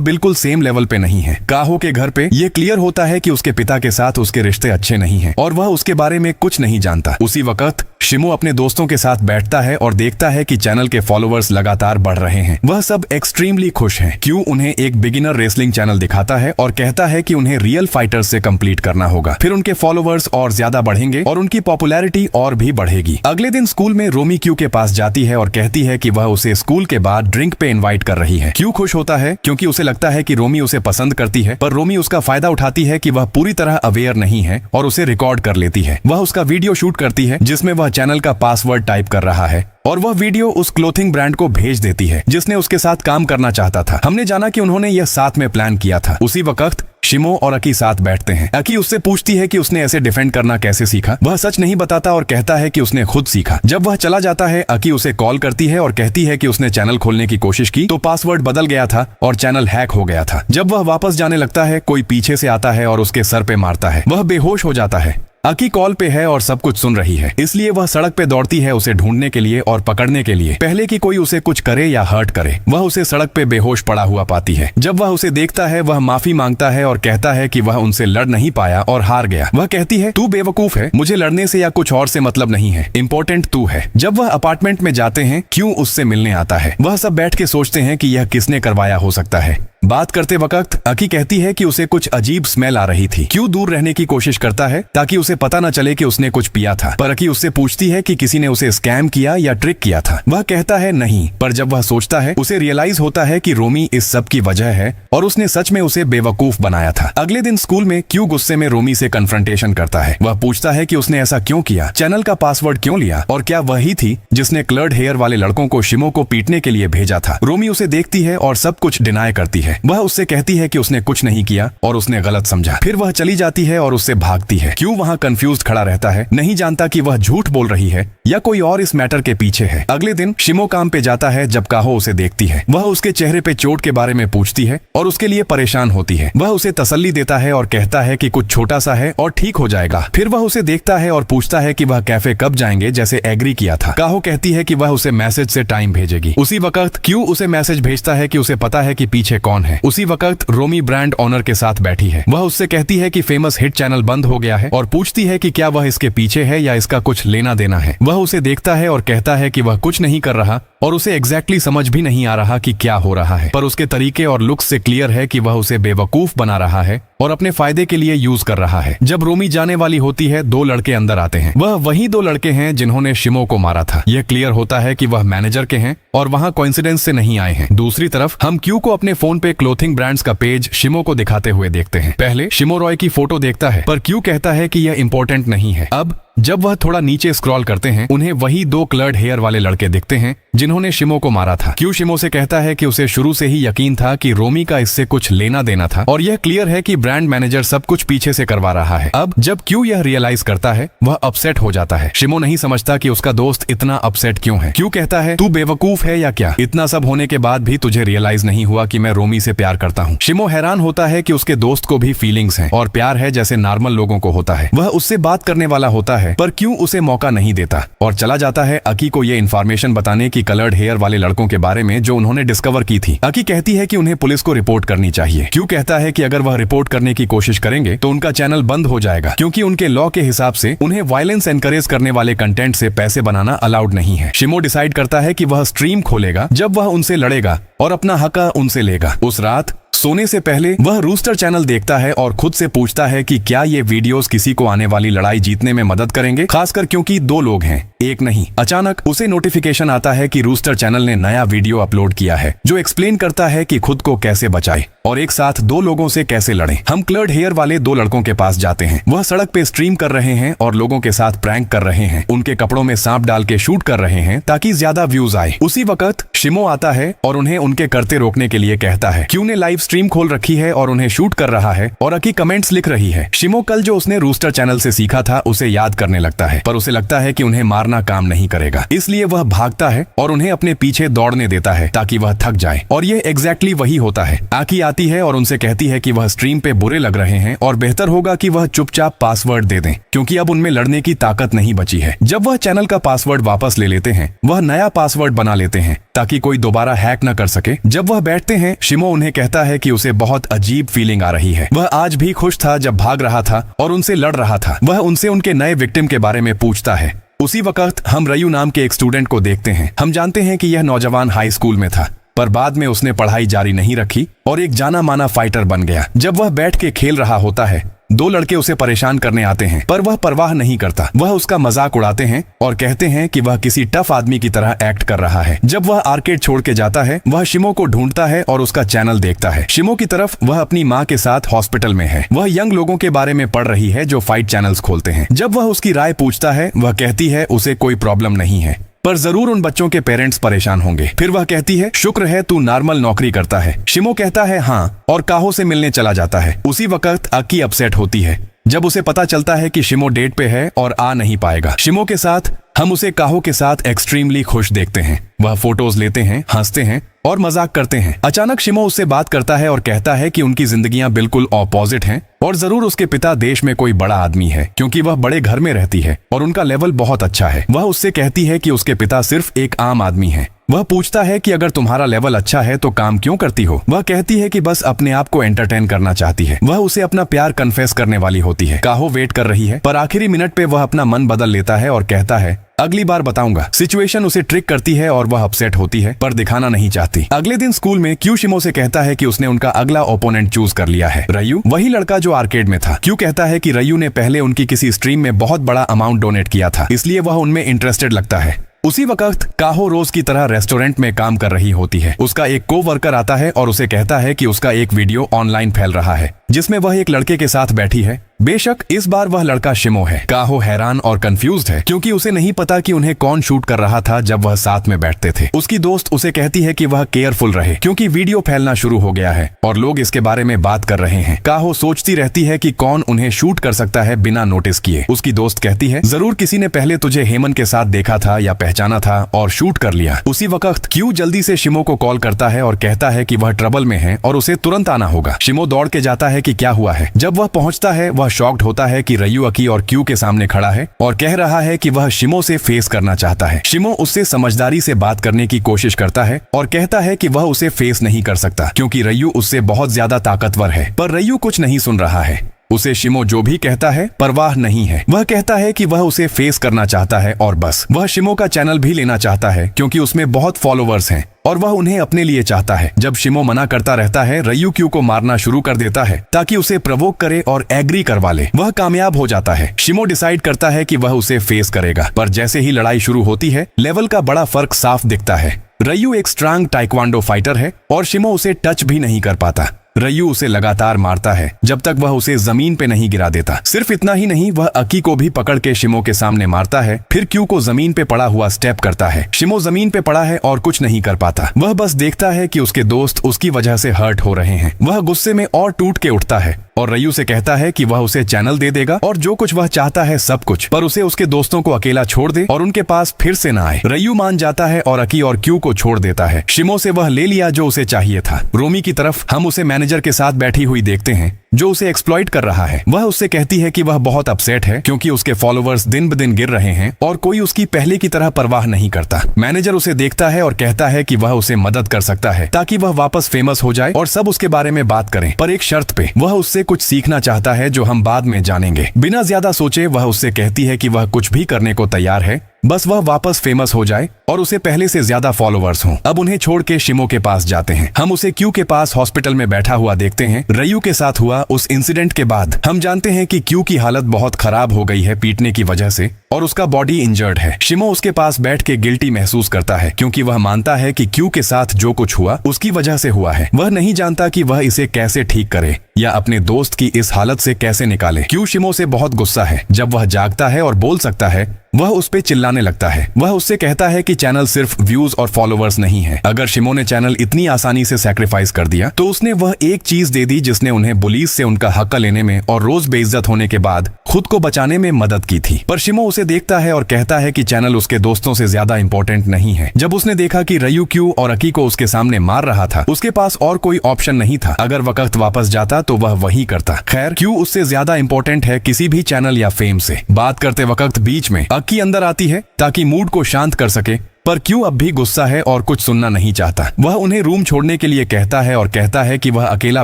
बिल्कुल सेम लेवल पे नहीं है। काहो के घर पे ये क्लियर होता है कि उसके पिता के साथ उसके रिश्ते अच्छे नहीं है और वह उसके बारे में कुछ नहीं जानता। उसी वक्त शिमो अपने दोस्तों के साथ बैठता है और देखता है कि चैनल के फॉलोअर्स लगातार बढ़ रहे हैं। वह सब एक्सट्रीमली खुश हैं। क्यों उन्हें एक बिगिनर रेसलिंग चैनल दिखाता है और कहता है कि उन्हें रियल फाइटर्स से कंप्लीट करना होगा, फिर उनके फॉलोअर्स और ज्यादा बढ़ेंगे और उनकी पॉपुलैरिटी और भी बढ़ेगी। अगले दिन स्कूल में रोमी क्यू के पास जाती है और कहती है कि वह उसे स्कूल के बाद ड्रिंक पे इनवाइट कर रही है। क्यू खुश होता है क्योंकि उसे लगता है कि रोमी उसे पसंद करती है, पर रोमी उसका फायदा उठाती है कि वह पूरी तरह अवेयर नहीं है और उसे रिकॉर्ड कर लेती है। वह उसका वीडियो शूट करती है जिसमें वह चैनल का पासवर्ड टाइप कर रहा है और वह वीडियो उस क्लोथिंग ब्रांड को भेज देती है जिसने उसके साथ काम करना चाहता था। हमने जाना कि उन्होंने यह साथ में प्लान किया था। उसी वक्त शिमो और अकी साथ बैठते हैं। अकी उससे पूछती है कि उसने ऐसे डिफेंड करना कैसे सीखा। वह सच नहीं बताता और कहता है कि उसने खुद सीखा। जब वह चला जाता है अकी उसे कॉल करती है और कहती है कि उसने चैनल खोलने की कोशिश की तो पासवर्ड बदल गया था और चैनल हैक हो गया था। जब वह वापस जाने लगता है कोई पीछे से आता है और उसके सर पे मारता है। वह बेहोश हो जाता है। अकी कॉल पे है और सब कुछ सुन रही है, इसलिए वह सड़क पे दौड़ती है उसे ढूंढने के लिए और पकड़ने के लिए, पहले कि कोई उसे कुछ करे या हर्ट करे। वह उसे सड़क पे बेहोश पड़ा हुआ पाती है। जब वह उसे देखता है वह माफी मांगता है और कहता है कि वह उनसे लड़ नहीं पाया और हार गया। वह कहती है तू बेवकूफ है, मुझे लड़ने से या कुछ और से मतलब नहीं है, इम्पोर्टेंट तू है। जब वह अपार्टमेंट में जाते हैं क्यों उससे मिलने आता है। वह सब बैठ के सोचते हैं कि यह किसने करवाया हो सकता है। बात करते वक्त अकी कहती है कि उसे कुछ अजीब स्मेल आ रही थी। क्यों दूर रहने की कोशिश करता है ताकि उसे पता न चले कि उसने कुछ पिया था, पर अकी उससे पूछती है कि किसी ने उसे स्कैम किया या ट्रिक किया था। वह कहता है नहीं, पर जब वह सोचता है उसे रियलाइज होता है कि रोमी इस सब की वजह है और उसने सच में उसे बेवकूफ बनाया था। अगले दिन स्कूल में क्यों गुस्से में रोमी से कन्फ्रंटेशन करता है। वह पूछता है कि उसने ऐसा क्यों किया, चैनल का पासवर्ड क्यों लिया और क्या वही थी जिसने क्लर्ड हेयर वाले लड़कों को शिमो को पीटने के लिए भेजा था। रोमी उसे देखती है और सब कुछ डिनाई करती है। वह उससे कहती है कि उसने कुछ नहीं किया और उसने गलत समझा। फिर वह चली जाती है और उससे भागती है। क्यों वहाँ कंफ्यूज खड़ा रहता है, नहीं जानता कि वह झूठ बोल रही है या कोई और इस मैटर के पीछे है। अगले दिन शिमो काम पे जाता है। जब काहो उसे देखती है वह उसके चेहरे पे चोट के बारे में पूछती है और उसके लिए परेशान होती है। वह उसे तसल्ली देता है और कहता है कि कुछ छोटा सा है और ठीक हो जाएगा। फिर वह उसे देखता है और पूछता है कि वह कैफे कब जाएंगे जैसे एग्री किया था। काहो कहती है कि वह उसे मैसेज से टाइम भेजेगी। उसी वक्त क्यों उसे मैसेज भेजता है कि उसे पता है कि पीछे कौन है। उसी वक्त रोमी ब्रांड ऑनर के साथ बैठी है। वह उससे कहती है कि फेमस हिट चैनल बंद हो गया है और पूछती है कि क्या वह इसके पीछे है या इसका कुछ लेना देना है। वह उसे देखता है और कहता है कि वह कुछ नहीं कर रहा और उसे एग्जैक्टली समझ भी नहीं आ रहा कि क्या हो रहा है, पर उसके तरीके और लुक्स से क्लियर है कि वह उसे बेवकूफ बना रहा है और अपने फायदे के लिए यूज कर रहा है। जब रोमी जाने वाली होती है दो लड़के अंदर आते हैं। वह वही दो लड़के हैं जिन्होंने शिमो को मारा था। यह क्लियर होता है कि वह मैनेजर के हैं और वहां कोइंसिडेंस से नहीं आए हैं। दूसरी तरफ हम क्यू को अपने फोन पे क्लोथिंग ब्रांड्स का पेज शिमो को दिखाते हुए देखते हैं। पहले शिमो रॉय की फोटो देखता है, पर क्यू कहता है कि यह इंपॉर्टेंट नहीं है। अब जब वह थोड़ा नीचे स्क्रॉल करते हैं उन्हें वही दो क्लर्ड हेयर वाले लड़के दिखते हैं जिन्होंने शिमो को मारा था। क्यू शिमो से कहता है कि उसे शुरू से ही यकीन था कि रोमी का इससे कुछ लेना देना था और यह क्लियर है कि ब्रांड मैनेजर सब कुछ पीछे से करवा रहा है। अब जब क्यू यह रियलाइज करता है वह अपसेट हो जाता है। शिमो नहीं समझता कि उसका दोस्त इतना अपसेट क्यों है। क्यू कहता है तू बेवकूफ है या क्या, इतना सब होने के बाद भी तुझे रियलाइज नहीं हुआ कि मैं रोमी से प्यार करता हूँ। शिमो हैरान होता है कि उसके दोस्त को भी फीलिंग्स हैं और प्यार है जैसे नॉर्मल लोगों को होता है। वह उससे बात करने वाला होता है पर क्यों उसे मौका नहीं देता और चला जाता है अकी को यह इन्फॉर्मेशन बताने की कलर्ड हेयर वाले लड़कों के बारे में जो उन्होंने डिस्कवर की थी। अकी कहती है कि उन्हें पुलिस को रिपोर्ट करनी चाहिए। क्यों कहता है कि अगर वह रिपोर्ट करने की कोशिश करेंगे तो उनका चैनल बंद हो जाएगा क्योंकि उनके लॉ के हिसाब से उन्हें वायलेंस एनकरेज करने वाले कंटेंट से पैसे बनाना अलाउड नहीं है। शिमो डिसाइड करता है कि वह स्ट्रीम खोलेगा जब वह उनसे लड़ेगा और अपना हक उनसे लेगा। उस रात सोने से पहले वह रूस्टर चैनल देखता है और खुद से पूछता है कि क्या ये वीडियोस किसी को आने वाली लड़ाई जीतने में मदद करेंगे, खासकर क्योंकि 2 लोग हैं, एक नहीं। अचानक उसे नोटिफिकेशन आता है कि रूस्टर चैनल ने नया वीडियो अपलोड किया है जो एक्सप्लेन करता है कि खुद को कैसे बचाए और एक साथ 2 लोगों से कैसे लड़ें। हम कर्ल्ड हेयर वाले 2 लड़कों के पास जाते हैं। वह सड़क पे स्ट्रीम कर रहे हैं और लोगों के साथ प्रैंक कर रहे हैं, उनके कपड़ों में सांप डाल के शूट कर रहे हैं ताकि ज्यादा व्यूज आए। उसी वक्त शिमो आता है और उन्हें उनके करते रोकने के लिए कहता है। क्यू ने लाइव स्ट्रीम खोल रखी है और उन्हें शूट कर रहा है और अकी कमेंट्स लिख रही है। शिमो कल जो उसने रूस्टर चैनल से सीखा था उसे याद करने लगता है, पर उसे लगता है कि उन्हें मारना काम नहीं करेगा, इसलिए वह भागता है और उन्हें अपने पीछे दौड़ने देता है ताकि वह थक जाए। और ये एग्जैक्टली वही होता है। आकी आती है और उनसे कहती है कि वह स्ट्रीम पे बुरे लग रहे हैं और बेहतर होगा कि वह चुपचाप पासवर्ड दे दें क्योंकि अब उनमें लड़ने की ताकत नहीं बची है। जब वह चैनल का पासवर्ड वापस ले लेते हैं, वह नया पासवर्ड बना लेते हैं ताकि कोई दोबारा हैक न कर सके। जब वह बैठते हैं, शिमो उन्हें कहता है कि उसे बहुत अजीब फीलिंग आ रही है। वह आज भी खुश था जब भाग रहा था और उनसे लड़ रहा था। वह उनसे उनके नए विक्टिम के बारे में पूछता है। उसी वक्त हम रयू नाम के एक स्टूडेंट को देखते हैं। हम जानते हैं कि यह नौजवान हाई स्कूल में था, पर बाद में उसने पढ़ाई जारी नहीं रखी और एक जाना माना फाइटर बन गया। जब वह बैठ के खेल रहा होता है, 2 लड़के उसे परेशान करने आते हैं, पर वह परवाह नहीं करता। वह उसका मजाक उड़ाते हैं और कहते हैं कि वह किसी टफ आदमी की तरह एक्ट कर रहा है। जब वह आर्केड छोड़ के जाता है, वह शिमो को ढूंढता है और उसका चैनल देखता है। शिमो की तरफ वह अपनी माँ के साथ हॉस्पिटल में है। वह यंग लोगों के बारे में पढ़ रही है जो फाइट चैनल्स खोलते हैं। जब वह उसकी राय पूछता है, वह कहती है उसे कोई प्रॉब्लम नहीं है, पर जरूर उन बच्चों के पेरेंट्स परेशान होंगे। फिर वह कहती है शुक्र है तू नॉर्मल नौकरी करता है। शिमो कहता है हाँ और काहो से मिलने चला जाता है। उसी वक्त अकी अपसेट होती है जब उसे पता चलता है कि शिमो डेट पे है और आ नहीं पाएगा। शिमो के साथ हम उसे काहो के साथ एक्सट्रीमली खुश देखते हैं। वह फोटोज लेते हैं, हंसते हैं और मजाक करते हैं। अचानक शिमो उससे बात करता है और कहता है कि उनकी जिंदगियां बिल्कुल ऑपोजिट हैं और जरूर उसके पिता देश में कोई बड़ा आदमी है क्योंकि वह बड़े घर में रहती है और उनका लेवल बहुत अच्छा है। वह उससे कहती है कि उसके पिता सिर्फ एक आम आदमी है। वह पूछता है कि अगर तुम्हारा लेवल अच्छा है तो काम क्यों करती हो। वह कहती है कि बस अपने आप को एंटरटेन करना चाहती है। वह उसे अपना प्यार कन्फेस करने वाली होती है। काहो वेट कर रही है, पर आखिरी मिनट पे वह अपना मन बदल लेता है और कहता है अगली बार बताऊंगा। सिचुएशन उसे ट्रिक करती है और वह अपसेट होती है, पर दिखाना नहीं चाहती। अगले दिन स्कूल में क्यू शिमो से कहता है कि उसने उनका अगला ओपोनेंट चूज कर लिया है, रयू, वही लड़का जो आर्केड में था। क्यू कहता है कि रयू ने पहले उनकी किसी स्ट्रीम में बहुत बड़ा अमाउंट डोनेट किया था, इसलिए वह उनमें इंटरेस्टेड लगता है। उसी वक्त काहो रोज की तरह रेस्टोरेंट में काम कर रही होती है। उसका एक कोवर्कर आता है और उसे कहता है कि उसका एक वीडियो ऑनलाइन फैल रहा है जिसमें वह एक लड़के के साथ बैठी है। बेशक इस बार वह लड़का शिमो है। काहो हैरान और कंफ्यूज्ड है क्योंकि उसे नहीं पता कि उन्हें कौन शूट कर रहा था जब वह साथ में बैठते थे। उसकी दोस्त उसे कहती है कि वह केयरफुल रहे क्योंकि वीडियो फैलना शुरू हो गया है और लोग इसके बारे में बात कर रहे हैं। काहो सोचती रहती है कि कौन उन्हें शूट कर सकता है बिना नोटिस किए। उसकी दोस्त कहती है जरूर किसी ने पहले तुझे हेमन के साथ देखा था या पहचाना था और शूट कर लिया। उसी वक्त क्यू जल्दी से शिमो को कॉल करता है और कहता है कि वह ट्रबल में है और उसे तुरंत आना होगा। शिमो दौड़ के जाता है कि क्या हुआ है। जब वह पहुंचता है, वह शॉक्ड होता है कि रयू अकी और क्यू के सामने खड़ा है और कह रहा है कि वह शिमो से फेस करना चाहता है। शिमो उससे समझदारी से बात करने की कोशिश करता है और कहता है कि वह उसे फेस नहीं कर सकता क्योंकि रयू उससे बहुत ज्यादा ताकतवर है, पर रयू कुछ नहीं सुन रहा है। उसे शिमो जो भी कहता है परवाह नहीं है। वह कहता है कि वह उसे फेस करना चाहता है और बस। वह शिमो का चैनल भी लेना चाहता है क्योंकि उसमें बहुत फॉलोवर्स हैं और वह उन्हें अपने लिए चाहता है। जब शिमो मना करता रहता है, रयू क्यू को मारना शुरू कर देता है ताकि उसे प्रवोक करे और एग्री करवा ले। वह कामयाब हो जाता है। शिमो डिसाइड करता है कि वह उसे फेस करेगा, पर जैसे ही लड़ाई शुरू होती है, लेवल का बड़ा फर्क साफ दिखता है। रयू एक स्ट्रांग टाइक्वांडो फाइटर है और शिमो उसे टच भी नहीं कर पाता। रयू उसे लगातार मारता है जब तक वह उसे जमीन पे नहीं गिरा देता। सिर्फ इतना ही नहीं, वह अकी को भी पकड़ के शिमो के सामने मारता है, फिर क्यू को जमीन पे पड़ा हुआ स्टेप करता है। शिमो जमीन पे पड़ा है और कुछ नहीं कर पाता। वह बस देखता है कि उसके दोस्त उसकी वजह से हर्ट हो रहे हैं। वह गुस्से में और टूट के उठता है और रयू से कहता है कि वह उसे चैनल दे देगा और जो कुछ वह चाहता है सब कुछ, पर उसे उसके दोस्तों को अकेला छोड़ दे और उनके पास फिर से न आए। रयू मान जाता है और अकी और क्यू को छोड़ देता है। शिमो से वह ले लिया जो उसे चाहिए था। रोमी की तरफ हम उसे मैनेजर के साथ बैठी हुई देखते हैं जो उसे एक्सप्लॉइट कर रहा है। वह उससे कहती है कि वह बहुत अपसेट है क्योंकि उसके फॉलोवर्स दिन ब दिन गिर रहे हैं और कोई उसकी पहले की तरह परवाह नहीं करता। मैनेजर उसे देखता है और कहता है कि वह उसे मदद कर सकता है ताकि वह वापस फेमस हो जाए और सब उसके बारे में बात करें, पर एक शर्त पे। वह उससे कुछ सीखना चाहता है जो हम बाद में जानेंगे। बिना ज्यादा सोचे वह उससे कहती है कि वह कुछ भी करने को तैयार है बस वह वापस फेमस हो जाए और उसे पहले से ज्यादा फॉलोअर्स हों। अब उन्हें छोड़ के शिमो के पास जाते हैं। हम उसे क्यू के पास हॉस्पिटल में बैठा हुआ देखते हैं। रयू के साथ हुआ उस इंसिडेंट के बाद हम जानते हैं कि क्यू की हालत बहुत खराब हो गई है पीटने की वजह से और उसका बॉडी इंजर्ड है। शिमो उसके पास बैठ के गिल्टी महसूस करता है क्योंकि वह मानता है कि क्यू के साथ जो कुछ हुआ उसकी वजह से हुआ है। वह नहीं जानता कि वह इसे कैसे ठीक करे या अपने दोस्त की इस हालत से कैसे निकाले। क्यू शिमो से बहुत गुस्सा है। जब वह जागता है और बोल सकता है वह उस पे चिल्लाने लगता है। वह उससे कहता है कि चैनल सिर्फ व्यूज और फॉलोअर्स नहीं है। अगर शिमो ने चैनल इतनी आसानी से सैक्रिफाइस कर दिया तो उसने वह एक चीज दे दी जिसने उन्हें पुलिस से उनका हक लेने में और रोज बेइज्जत होने के बाद खुद को बचाने में मदद की थी। पर शिमो उसे देखता है और कहता है कि चैनल उसके दोस्तों से ज्यादा इंपॉर्टेंट नहीं है। जब उसने देखा कि रयू क्यू और अकी को उसके सामने मार रहा था, उसके पास और कोई ऑप्शन नहीं था। अगर वक्त वापस जाता तो वह वही करता। खैर, क्यू उससे ज्यादा इंपॉर्टेंट है किसी भी चैनल या फेम से। बात करते वक्त बीच में अक्की अंदर आती है ताकि मूड को शांत कर सके, पर क्यू अब भी गुस्सा है और कुछ सुनना नहीं चाहता। वह उन्हें रूम छोड़ने के लिए कहता है और कहता है कि वह अकेला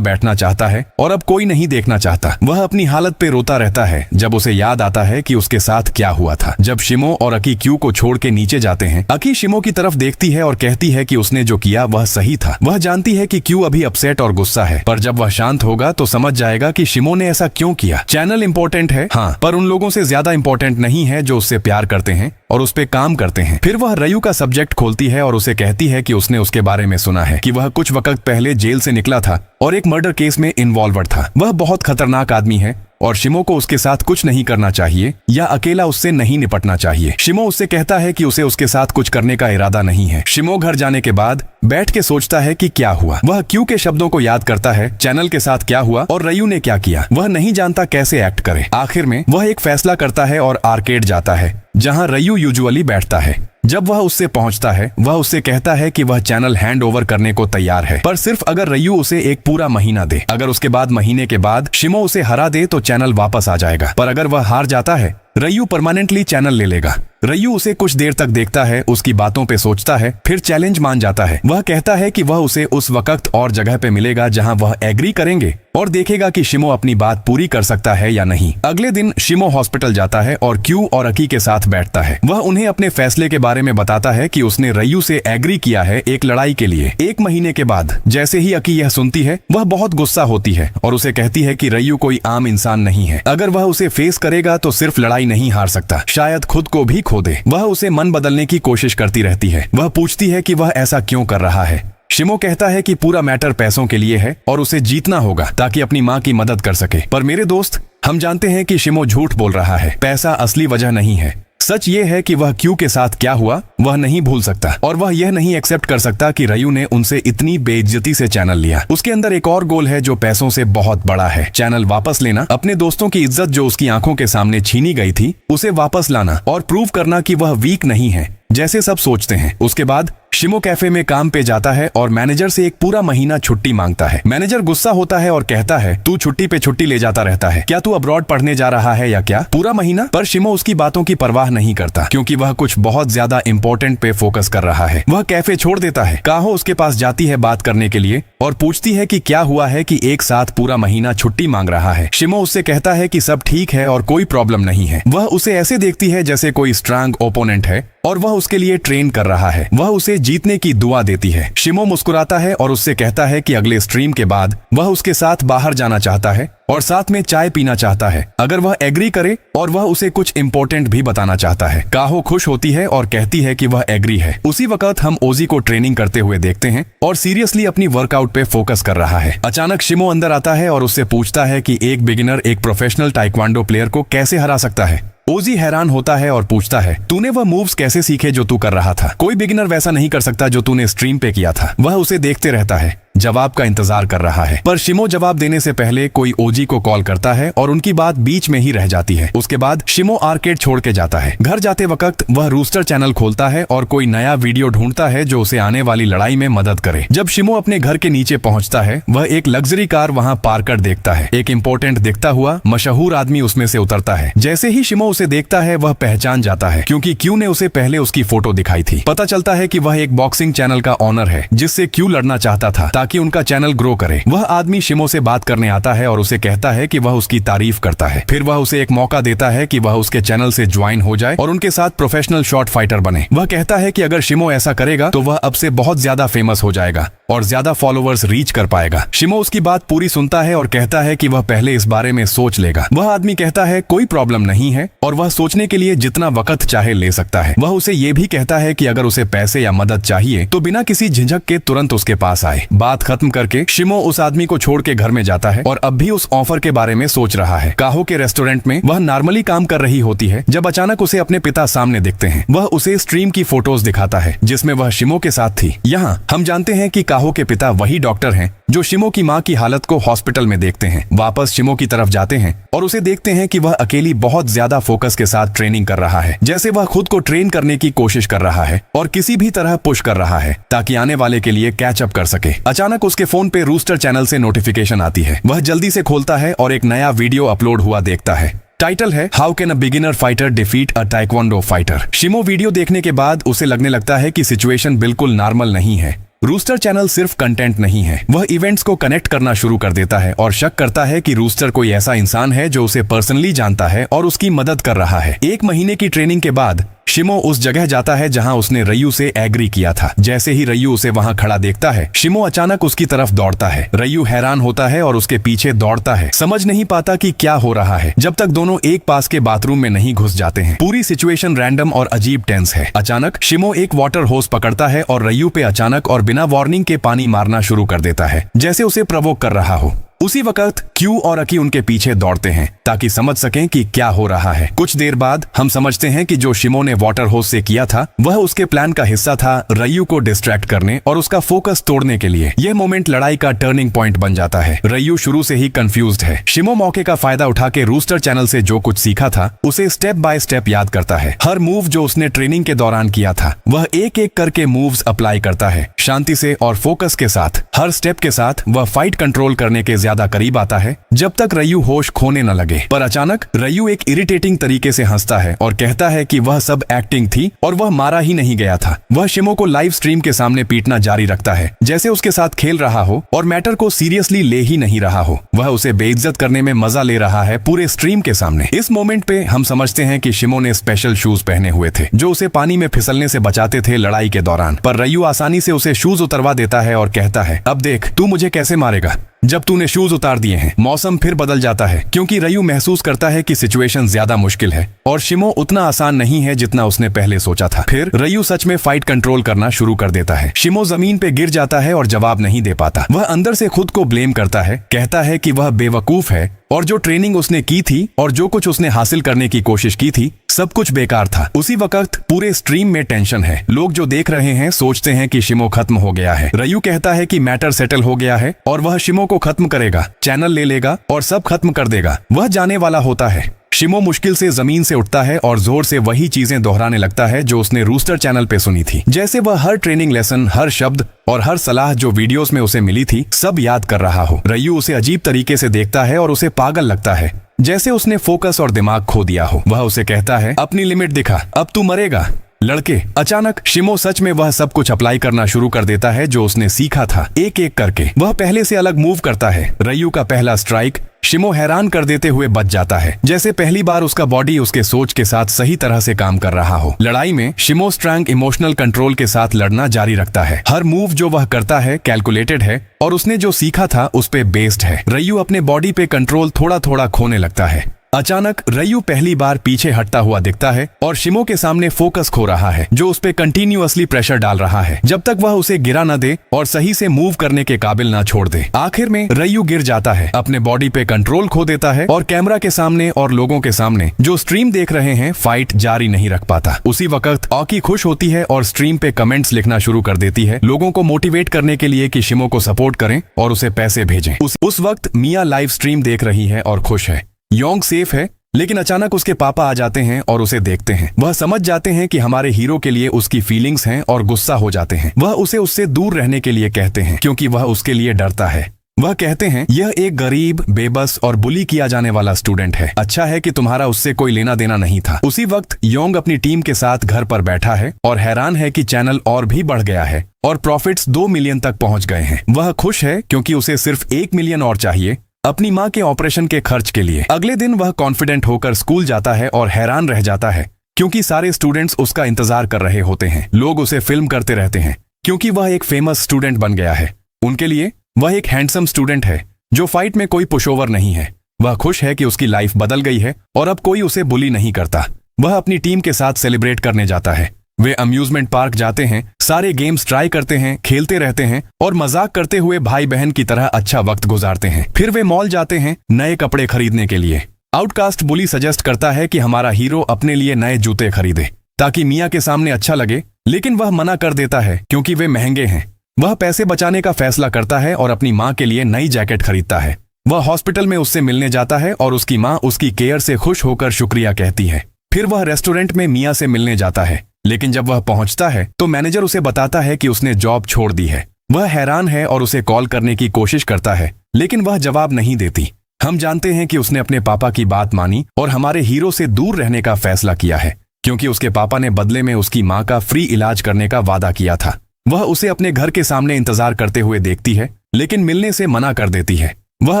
बैठना चाहता है और अब कोई नहीं देखना चाहता। वह अपनी हालत पे रोता रहता है जब उसे याद आता है कि उसके साथ क्या हुआ था। जब शिमो और अकी क्यू को छोड़ के नीचे जाते हैं, अकी शिमो की तरफ देखती है और कहती है कि उसने जो किया वह सही था। वह जानती है कि क्यू अभी अपसेट और गुस्सा है, पर जब वह शांत होगा तो समझ जाएगा कि शिमो ने ऐसा क्यों किया। चैनल इंपॉर्टेंट है, हाँ, पर उन लोगों से ज्यादा इंपॉर्टेंट नहीं है जो उससे प्यार करते हैं और उस पे काम करते हैं। फिर वह रयू का सब्जेक्ट खोलती है और उसे कहती है कि उसने उसके बारे में सुना है कि वह कुछ वक्त पहले जेल से निकला था और एक मर्डर केस में इन्वॉल्व था। वह बहुत खतरनाक आदमी है और शिमो को उसके साथ कुछ नहीं करना चाहिए या अकेला उससे नहीं निपटना चाहिए। शिमो उससे कहता है कि उसे उसके साथ कुछ करने का इरादा नहीं है। शिमो घर जाने के बाद बैठ के सोचता है कि क्या हुआ। वह क्यू के शब्दों को याद करता है, चैनल के साथ क्या हुआ और रयू ने क्या किया। वह नहीं जानता कैसे एक्ट करे। आखिर में वह एक फैसला करता है और आर्केड जाता है जहां रयू यूजुअली बैठता है। जब वह उससे पहुंचता है, वह उससे कहता है कि वह चैनल हैंड ओवर करने को तैयार है, पर सिर्फ अगर रयू उसे एक पूरा महीना दे। अगर उसके बाद महीने के बाद शिमो उसे हरा दे तो चैनल वापस आ जाएगा, पर अगर वह हार जाता है रयू परमानेंटली चैनल ले लेगा। रयू उसे कुछ देर तक देखता है, उसकी बातों पे सोचता है, फिर चैलेंज मान जाता है। वह कहता है कि वह उसे उस वक्त और जगह पे मिलेगा जहां वह एग्री करेंगे और देखेगा कि शिमो अपनी बात पूरी कर सकता है या नहीं। अगले दिन शिमो हॉस्पिटल जाता है और क्यू और अकी के साथ बैठता है। वह उन्हें अपने फैसले के बारे में बताता है कि उसने रयू से एग्री किया है एक लड़ाई के लिए। एक महीने के बाद जैसे ही अकी यह सुनती है, वह बहुत गुस्सा होती है और उसे कहती है कि रयू कोई आम इंसान नहीं है। अगर वह उसे फेस करेगा तो सिर्फ लड़ाई नहीं हार सकता, शायद खुद को भी खो दे। वह उसे मन बदलने की कोशिश करती रहती है। वह पूछती है कि वह ऐसा क्यों कर रहा है। शिमो कहता है कि पूरा मैटर पैसों के लिए है और उसे जीतना होगा ताकि अपनी माँ की मदद कर सके। पर मेरे दोस्त, हम जानते हैं कि शिमो झूठ बोल रहा है। पैसा असली वजह नहीं है। सच ये है कि वह क्यू के साथ क्या हुआ वह नहीं भूल सकता और वह यह नहीं एक्सेप्ट कर सकता कि रयू ने उनसे इतनी बेइज्जती से चैनल लिया। उसके अंदर एक और गोल है जो पैसों से बहुत बड़ा है। चैनल वापस लेना, अपने दोस्तों की इज्जत जो उसकी आंखों के सामने छीनी गई थी उसे वापस लाना और प्रूव करना कि वह वीक नहीं है जैसे सब सोचते हैं। उसके बाद शिमो कैफे में काम पे जाता है और मैनेजर से एक पूरा महीना छुट्टी मांगता है। मैनेजर गुस्सा होता है और कहता है, तू छुट्टी पे छुट्टी ले जाता रहता है, क्या तू अब्रॉड पढ़ने जा रहा है या क्या? पूरा महीना? पर शिमो उसकी बातों की परवाह नहीं करता क्योंकि वह कुछ बहुत ज्यादा इंपॉर्टेंट पे फोकस कर रहा है। वह कैफे छोड़ देता है। काहो उसके पास जाती है बात करने के लिए और पूछती है कि क्या हुआ है कि एक साथ पूरा महीना छुट्टी मांग रहा है। शिमो उससे कहता है कि सब ठीक है और कोई प्रॉब्लम नहीं है। वह उसे ऐसे देखती है जैसे कोई स्ट्रांग ओपोनेंट है और वह उसके लिए ट्रेन कर रहा है। वह उसे जीतने की दुआ देती है। शिमो मुस्कुराता है और उससे कहता है कि अगले स्ट्रीम के बाद वह उसके साथ बाहर जाना चाहता है और साथ में चाय पीना चाहता है अगर वह एग्री करे और वह उसे कुछ इंपॉर्टेंट भी बताना चाहता है। काहो खुश होती है और कहती है कि वह एग्री है। उसी वक्त हम ओजी को ट्रेनिंग करते हुए देखते हैं और सीरियसली अपनी वर्कआउट पे फोकस कर रहा है। अचानक शिमो अंदर आता है और उससे पूछता है कि एक बिगिनर एक प्रोफेशनल ताइक्वांडो प्लेयर को कैसे हरा सकता है। ओजी हैरान होता है और पूछता है, तूने वह मूव्स कैसे सीखे जो तू कर रहा था? कोई बिगिनर वैसा नहीं कर सकता जो तूने स्ट्रीम पे किया था। वह उसे देखते रहता है, जवाब का इंतजार कर रहा है, पर शिमो जवाब देने से पहले कोई ओजी को कॉल करता है और उनकी बात बीच में ही रह जाती है। उसके बाद शिमो आर्केड छोड़ के जाता है। घर जाते वक्त वह रूस्टर चैनल खोलता है और कोई नया वीडियो ढूंढता है जो उसे आने वाली लड़ाई में मदद करे। जब शिमो अपने घर के नीचे पहुंचता है, वह एक लग्जरी कार वहां पार्क कर देखता है। एक इंपॉर्टेंट दिखता हुआ मशहूर आदमी उसमें से उतरता है। जैसे ही शिमो उसे देखता है, वह पहचान जाता है क्योंकि क्यू ने उसे पहले उसकी फोटो दिखाई थी। पता चलता है कि वह एक बॉक्सिंग चैनल का ऑनर है जिससे क्यू लड़ना चाहता था ताकि उनका चैनल ग्रो करे। वह आदमी शिमो से बात करने आता है और उसे कहता है कि वह उसकी तारीफ करता है। फिर वह उसे एक मौका देता है कि वह उसके चैनल से ज्वाइन हो जाए और उनके साथ प्रोफेशनल शॉट फाइटर बने। वह कहता है कि अगर शिमो ऐसा करेगा तो वह अब से बहुत ज्यादा फेमस हो जाएगा और ज्यादा फॉलोअर्स रीच कर पाएगा। शिमो उसकी बात पूरी सुनता है और कहता है कि वह पहले इस बारे में सोच लेगा। वह आदमी कहता है कोई प्रॉब्लम नहीं है और वह सोचने के लिए जितना वक्त चाहे ले सकता है। वह उसे ये भी कहता है कि अगर उसे पैसे या मदद चाहिए तो बिना किसी झिझक के तुरंत उसके पास आए। बात खत्म करके शिमो उस आदमी को छोड़ के घर में जाता है और अब भी उस ऑफर के बारे में सोच रहा है। काहो के रेस्टोरेंट में वह नॉर्मली काम कर रही होती है जब अचानक उसे अपने पिता सामने दिखते हैं। वह उसे स्ट्रीम की फोटोज दिखाता है जिसमें वह शिमो के साथ थी। यहाँ हम जानते हैं कि काहो के पिता वही डॉक्टर हैं जो शिमो की माँ की हालत को हॉस्पिटल में देखते हैं। वापस शिमो की तरफ जाते हैं और उसे देखते हैं कि वह अकेली बहुत ज्यादा फोकस के साथ ट्रेनिंग कर रहा है, जैसे वह खुद को ट्रेन करने की कोशिश कर रहा है और किसी भी तरह पुश कर रहा है ताकि आने वाले के लिए कैच अप कर सके। अचानक उसके फोन पे रूस्टर चैनल से नोटिफिकेशन आती है। वह जल्दी से खोलता है और एक नया वीडियो अपलोड हुआ देखता है। टाइटल है how can a beginner fighter defeat a taekwondo fighter. शिमो वीडियो देखने के बाद उसे लगने लगता है कि सिचुएशन बिल्कुल नॉर्मल नहीं है। रूस्टर चैनल सिर्फ कंटेंट नहीं है, वह इवेंट्स को कनेक्ट करना शुरू कर देता है और शक करता है कि रूस्टर कोई ऐसा इंसान है जो उसे पर्सनली जानता है और उसकी मदद कर रहा है। 1 महीने की ट्रेनिंग के बाद शिमो उस जगह जाता है जहां उसने रयू से एग्री किया था। जैसे ही रयू उसे वहां खड़ा देखता है, शिमो अचानक उसकी तरफ दौड़ता है। रयू हैरान होता है और उसके पीछे दौड़ता है, समझ नहीं पाता कि क्या हो रहा है जब तक दोनों एक पास के बाथरूम में नहीं घुस जाते हैं। पूरी सिचुएशन रैंडम और अजीब टेंस है। अचानक शिमो एक वाटर होस पकड़ता है और रयू पे अचानक और बिना वार्निंग के पानी मारना शुरू कर देता है, जैसे उसे प्रवोक कर रहा हो। उसी वक्त क्यू और अकी उनके पीछे दौड़ते हैं ताकि समझ सकें कि क्या हो रहा है। कुछ देर बाद हम समझते हैं कि जो शिमो ने वाटर होस से किया था वह उसके प्लान का हिस्सा था, रयू को डिस्ट्रैक्ट करने और उसका फोकस तोड़ने के लिए। यह मोमेंट लड़ाई का टर्निंग पॉइंट बन जाता है। रयू शुरू से ही कंफ्यूज्ड है। शिमो मौके का फायदा उठा के रूस्टर चैनल से जो कुछ सीखा था उसे स्टेप बाय स्टेप याद करता है। हर मूव जो उसने ट्रेनिंग के दौरान किया था वह एक एक करके मूव्स अप्लाई करता है, शांति से और फोकस के साथ। हर स्टेप के साथ वह फाइट कंट्रोल करने के ज्यादा करीब आता है जब तक रयू होश खोने न लगे। पर अचानक रयू एक इरिटेटिंग तरीके से हंसता है और कहता है कि वह सब एक्टिंग थी और वह मारा ही नहीं गया था। वह शिमो को लाइव स्ट्रीम के सामने पीटना जारी रखता है, जैसे उसके साथ खेल रहा हो और मैटर को सीरियसली ले ही नहीं रहा हो। वह उसे बेइज्जत करने में मजा ले रहा है पूरे स्ट्रीम के सामने। इस मोमेंट पे हम समझते हैं कि शिमो ने स्पेशल शूज पहने हुए थे जो उसे पानी में फिसलने से बचाते थे लड़ाई के दौरान। पर रयू आसानी से उसे शूज उतरवा देता है और कहता है अब देख तू मुझे कैसे मारेगा जब तूने शूज उतार दिए हैं। मौसम फिर बदल जाता है क्योंकि रयू महसूस करता है कि सिचुएशन ज्यादा मुश्किल है और शिमो उतना आसान नहीं है जितना उसने पहले सोचा था। फिर रयू सच में फाइट कंट्रोल करना शुरू कर देता है। शिमो जमीन पे गिर जाता है और जवाब नहीं दे पाता। वह अंदर से खुद को ब्लेम करता है, कहता है कि वह बेवकूफ है और जो ट्रेनिंग उसने की थी और जो कुछ उसने हासिल करने की कोशिश की थी सब कुछ बेकार था। उसी वक्त पूरे स्ट्रीम में टेंशन है। लोग जो देख रहे हैं सोचते हैं कि शिमो खत्म हो गया है। रयू कहता है कि मैटर सेटल हो गया है और वह शिमो को खत्म करेगा, चैनल ले लेगा और सब खत्म कर देगा। वह जाने वाला होता है। शिमो मुश्किल से जमीन से उठता है और जोर से वही चीजें दोहराने लगता है जो उसने रूस्टर चैनल पे सुनी थी, जैसे वह हर ट्रेनिंग लेसन, हर शब्द और हर सलाह जो वीडियोस में उसे मिली थी सब याद कर रहा हो। रयू उसे अजीब तरीके से देखता है और उसे पागल लगता है, जैसे उसने फोकस और दिमाग खो दिया हो। वह उसे कहता है अपनी लिमिट दिखा, अब तू मरेगा लड़के। अचानक शिमो सच में वह सब कुछ अप्लाई करना शुरू कर देता है जो उसने सीखा था, एक एक करके। वह पहले से अलग मूव करता है। रयू का पहला स्ट्राइक शिमो हैरान कर देते हुए बच जाता है, जैसे पहली बार उसका बॉडी उसके सोच के साथ सही तरह से काम कर रहा हो। लड़ाई में शिमो स्ट्रॉन्ग इमोशनल कंट्रोल के साथ लड़ना जारी रखता है। हर मूव जो वह करता है कैलकुलेटेड है और उसने जो सीखा था उस पे बेस्ड है। रयू अपने बॉडी पे कंट्रोल थोड़ा थोड़ा खोने लगता है। अचानक रयू पहली बार पीछे हटता हुआ दिखता है और शिमो के सामने फोकस खो रहा है जो उस पे कंटिन्यूअसली प्रेशर डाल रहा है जब तक वह उसे गिरा न दे और सही से मूव करने के काबिल ना छोड़ दे। आखिर में रयू गिर जाता है, अपने बॉडी पे कंट्रोल खो देता है और कैमरा के सामने और लोगों के सामने जो स्ट्रीम देख रहे हैं फाइट जारी नहीं रख पाता। उसी वक्त ऑकी खुश होती है और स्ट्रीम पे कमेंट्स लिखना शुरू कर देती है, लोगों को मोटिवेट करने के लिए कि शिमो को सपोर्ट करें और उसे पैसे भेजें। उस वक्त मिया लाइव स्ट्रीम देख रही है और खुश है। योंग सेफ है, लेकिन अचानक उसके पापा आ जाते हैं और उसे देखते हैं। वह समझ जाते हैं कि हमारे हीरो के लिए उसकी फीलिंग्स हैं और गुस्सा हो जाते हैं। वह उसे उससे दूर रहने के लिए कहते हैं क्योंकि वह उसके लिए डरता है। वह कहते हैं यह एक गरीब, बेबस और बुली किया जाने वाला स्टूडेंट है। अच्छा है कि तुम्हारा उससे कोई लेना देना नहीं था। उसी वक्त योंग अपनी टीम के साथ घर पर बैठा है और हैरान है कि चैनल और भी बढ़ गया है और प्रॉफिट्स 2 मिलियन तक पहुंच गए हैं। वह खुश है क्योंकि उसे सिर्फ 1 मिलियन और चाहिए अपनी माँ के ऑपरेशन के खर्च के लिए। अगले दिन वह कॉन्फिडेंट होकर स्कूल जाता है और हैरान रह जाता है क्योंकि सारे स्टूडेंट्स उसका इंतजार कर रहे होते हैं। लोग उसे फिल्म करते रहते हैं क्योंकि वह एक फेमस स्टूडेंट बन गया है। उनके लिए वह एक हैंडसम स्टूडेंट है जो फाइट में कोई पुशओवर नहीं है। वह खुश है कि उसकी लाइफ बदल गई है और अब कोई उसे बुली नहीं करता। वह अपनी टीम के साथ सेलिब्रेट करने जाता है। वे अम्यूजमेंट पार्क जाते हैं, सारे गेम्स ट्राई करते हैं, खेलते रहते हैं और मजाक करते हुए भाई बहन की तरह अच्छा वक्त गुजारते हैं। फिर वे मॉल जाते हैं नए कपड़े खरीदने के लिए। आउटकास्ट बुली सजेस्ट करता है कि हमारा हीरो अपने लिए नए जूते खरीदे ताकि मिया के सामने अच्छा लगे, लेकिन वह मना कर देता है क्योंकि वे महंगे हैं। वह पैसे बचाने का फैसला करता है और अपनी माँ के लिए नई जैकेट खरीदता है। वह हॉस्पिटल में उससे मिलने जाता है और उसकी माँ उसकी केयर से खुश होकर शुक्रिया कहती है। फिर वह रेस्टोरेंट में मिया से मिलने जाता है, लेकिन जब वह पहुंचता है तो मैनेजर उसे बताता है कि उसने जॉब छोड़ दी है। वह हैरान है और उसे कॉल करने की कोशिश करता है, लेकिन वह जवाब नहीं देती। हम जानते हैं कि उसने अपने पापा की बात मानी और हमारे हीरो से दूर रहने का फैसला किया है क्योंकि उसके पापा ने बदले में उसकी माँ का फ्री इलाज करने का वादा किया था। वह उसे अपने घर के सामने इंतजार करते हुए देखती है, लेकिन मिलने से मना कर देती है। वह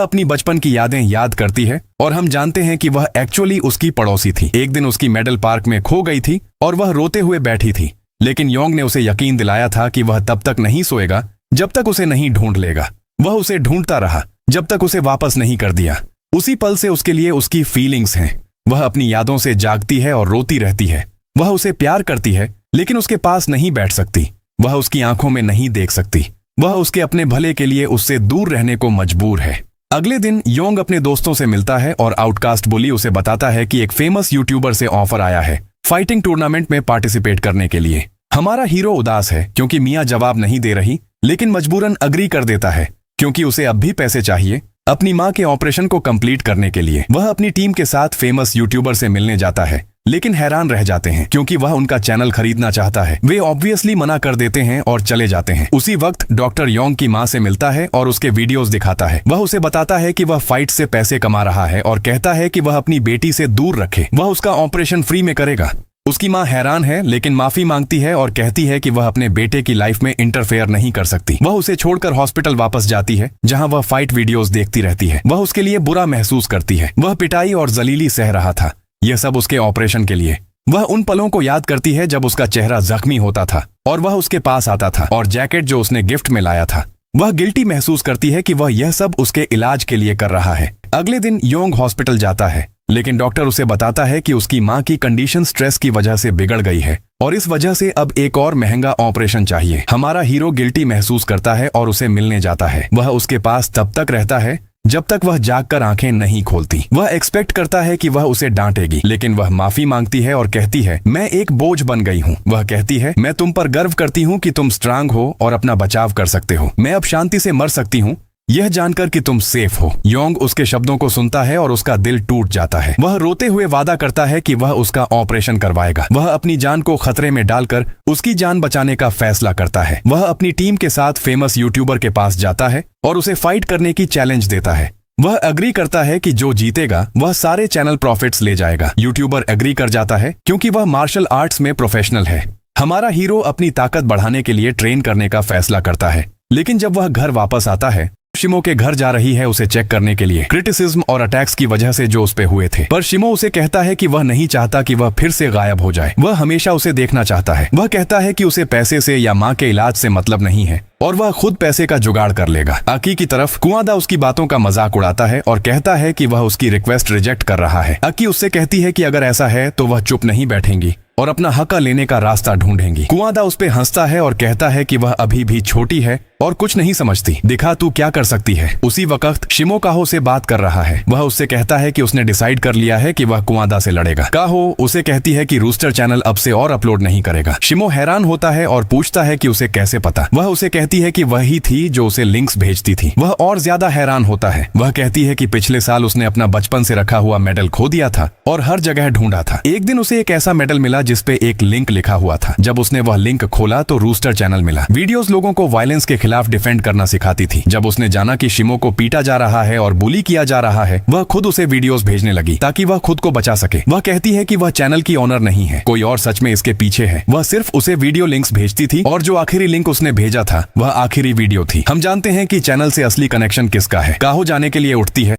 अपनी बचपन की यादें याद करती है और हम जानते हैं कि वह एक्चुअली उसकी पड़ोसी थी। एक दिन उसकी मेडल पार्क में खो गई थी और वह रोते हुए बैठी थी, लेकिन योंग ने उसे यकीन दिलाया था कि वह तब तक नहीं सोएगा जब तक उसे नहीं ढूंढ लेगा। वह उसे ढूंढता रहा जब तक उसे वापस नहीं कर दिया। उसी पल से उसके लिए उसकी फीलिंग्स हैं। वह अपनी यादों से जागती है और रोती रहती है। वह उसे प्यार करती है, लेकिन उसके पास नहीं बैठ सकती। वह उसकी आंखों में नहीं देख सकती। वह उसके अपने भले के लिए उससे दूर रहने को मजबूर है। अगले दिन योंग अपने दोस्तों से मिलता है और आउटकास्ट बुली उसे बताता है कि एक फेमस यूट्यूबर से ऑफर आया है फाइटिंग टूर्नामेंट में पार्टिसिपेट करने के लिए। हमारा हीरो उदास है क्योंकि मिया जवाब नहीं दे रही, लेकिन मजबूरन अग्री कर देता है क्योंकि उसे अब भी पैसे चाहिए अपनी माँ के ऑपरेशन को कंप्लीट करने के लिए। वह अपनी टीम के साथ फेमस यूट्यूबर से मिलने जाता है, लेकिन हैरान रह जाते हैं क्योंकि वह उनका चैनल खरीदना चाहता है। वे ऑब्वियसली मना कर देते हैं और चले जाते हैं। उसी वक्त डॉक्टर योंग की माँ से मिलता है और उसके वीडियोस दिखाता है। वह उसे बताता है कि वह फाइट से पैसे कमा रहा है और कहता है कि वह अपनी बेटी से दूर रखे। वह उसका ऑपरेशन फ्री में करेगा। उसकी माँ हैरान है, लेकिन माफी मांगती है और कहती है कि वह अपने बेटे की लाइफ में इंटरफेयर नहीं कर सकती। वह उसे छोड़कर हॉस्पिटल वापस जाती है जहां वह फाइट वीडियोस देखती रहती है। वह उसके लिए बुरा महसूस करती है। वह पिटाई और जलीली सह रहा था, यह सब उसके ऑपरेशन के लिए। वह उन पलों को याद करती है जब उसका चेहरा जख्मी होता था और वह उसके पास आता था और जैकेट जो उसने गिफ्ट में लाया था। वह गिल्टी महसूस करती है कि वह यह सब उसके इलाज के लिए कर रहा है। अगले दिन योंग हॉस्पिटल जाता है, लेकिन डॉक्टर उसे बताता है कि उसकी माँ की कंडीशन स्ट्रेस की वजह से बिगड़ गई है और इस वजह से अब एक और महंगा ऑपरेशन चाहिए। हमारा हीरो गिल्टी महसूस करता है और उसे मिलने जाता है। वह उसके पास तब तक रहता है जब तक वह जागकर आंखें नहीं खोलती। वह एक्सपेक्ट करता है कि वह उसे डांटेगी, लेकिन वह माफी मांगती है और कहती है मैं एक बोझ बन गई हूँ। वह कहती है मैं तुम पर गर्व करती हूँ कि तुम स्ट्रांग हो और अपना बचाव कर सकते हो। मैं अब शांति से मर सकती हूँ यह जानकर कि तुम सेफ हो। योंग उसके शब्दों को सुनता है और उसका दिल टूट जाता है। वह रोते हुए वादा करता है कि वह उसका ऑपरेशन करवाएगा। वह अपनी जान को खतरे में डालकर उसकी जान बचाने का फैसला करता है। वह अपनी टीम के साथ फेमस यूट्यूबर के पास जाता है और उसे फाइट करने की चैलेंज देता है। वह अग्री करता है कि जो जीतेगा वह सारे चैनल प्रॉफिट्स ले जाएगा। यूट्यूबर अग्री कर जाता है क्योंकि वह मार्शल आर्ट्स में प्रोफेशनल है। हमारा हीरो अपनी ताकत बढ़ाने के लिए ट्रेन करने का फैसला करता है, लेकिन जब वह घर वापस आता है शिमो के घर जा रही है उसे चेक करने के लिए क्रिटिसिज्म और अटैक्स की वजह से जो उस पे हुए थे। पर शिमो उसे कहता है कि वह नहीं चाहता कि वह फिर से गायब हो जाए। वह हमेशा उसे देखना चाहता है। वह कहता है कि उसे पैसे से या माँ के इलाज से मतलब नहीं है और वह खुद पैसे का जुगाड़ कर लेगा। अकी की तरफ कुआदा उसकी बातों का मजाक उड़ाता है और कहता है कि वह उसकी रिक्वेस्ट रिजेक्ट कर रहा है। अकी उससे कहती है कि अगर ऐसा है तो वह चुप नहीं बैठेंगी और अपना हक लेने का रास्ता ढूंढेंगी। कुआदा उस पे हंसता है और कहता है कि वह अभी भी छोटी है और कुछ नहीं समझती, दिखा तू क्या कर सकती है। उसी वक्त शिमो काहो से बात कर रहा है। वह उससे कहता है कि उसने डिसाइड कर लिया है कि वह कुआदा से लड़ेगा। काहो उसे कहती है कि रूस्टर चैनल अब से और अपलोड नहीं करेगा। शिमो हैरान होता है और पूछता है कि उसे कैसे पता। वह उसे कहती है कि वही थी जो उसे लिंक्स भेजती थी। वह और ज्यादा हैरान होता है। वह कहती है कि पिछले साल उसने अपना बचपन से रखा हुआ मेडल खो दिया था और हर जगह ढूंढा था। एक दिन उसे एक ऐसा मेडल मिला जिसपे एक लिंक लिखा हुआ था। जब उसने वह लिंक खोला तो रूस्टर चैनल मिला। वीडियोस लोगों को वायलेंस के खिलाफ डिफेंड करना सिखाती थी। जब उसने जाना कि शिमो को पीटा जा रहा है और बुली किया जा रहा है, वह खुद उसे वीडियोस भेजने लगी ताकि वह खुद को बचा सके। वह कहती है कि वह चैनल की ऑनर नहीं है, कोई और सच में इसके पीछे है। वह सिर्फ उसे वीडियो लिंक्स भेजती थी और जो आखिरी लिंक उसने भेजा था वह आखिरी वीडियो थी। हम जानते हैं कि चैनल से असली कनेक्शन किसका है। काहो जाने के लिए उठती है।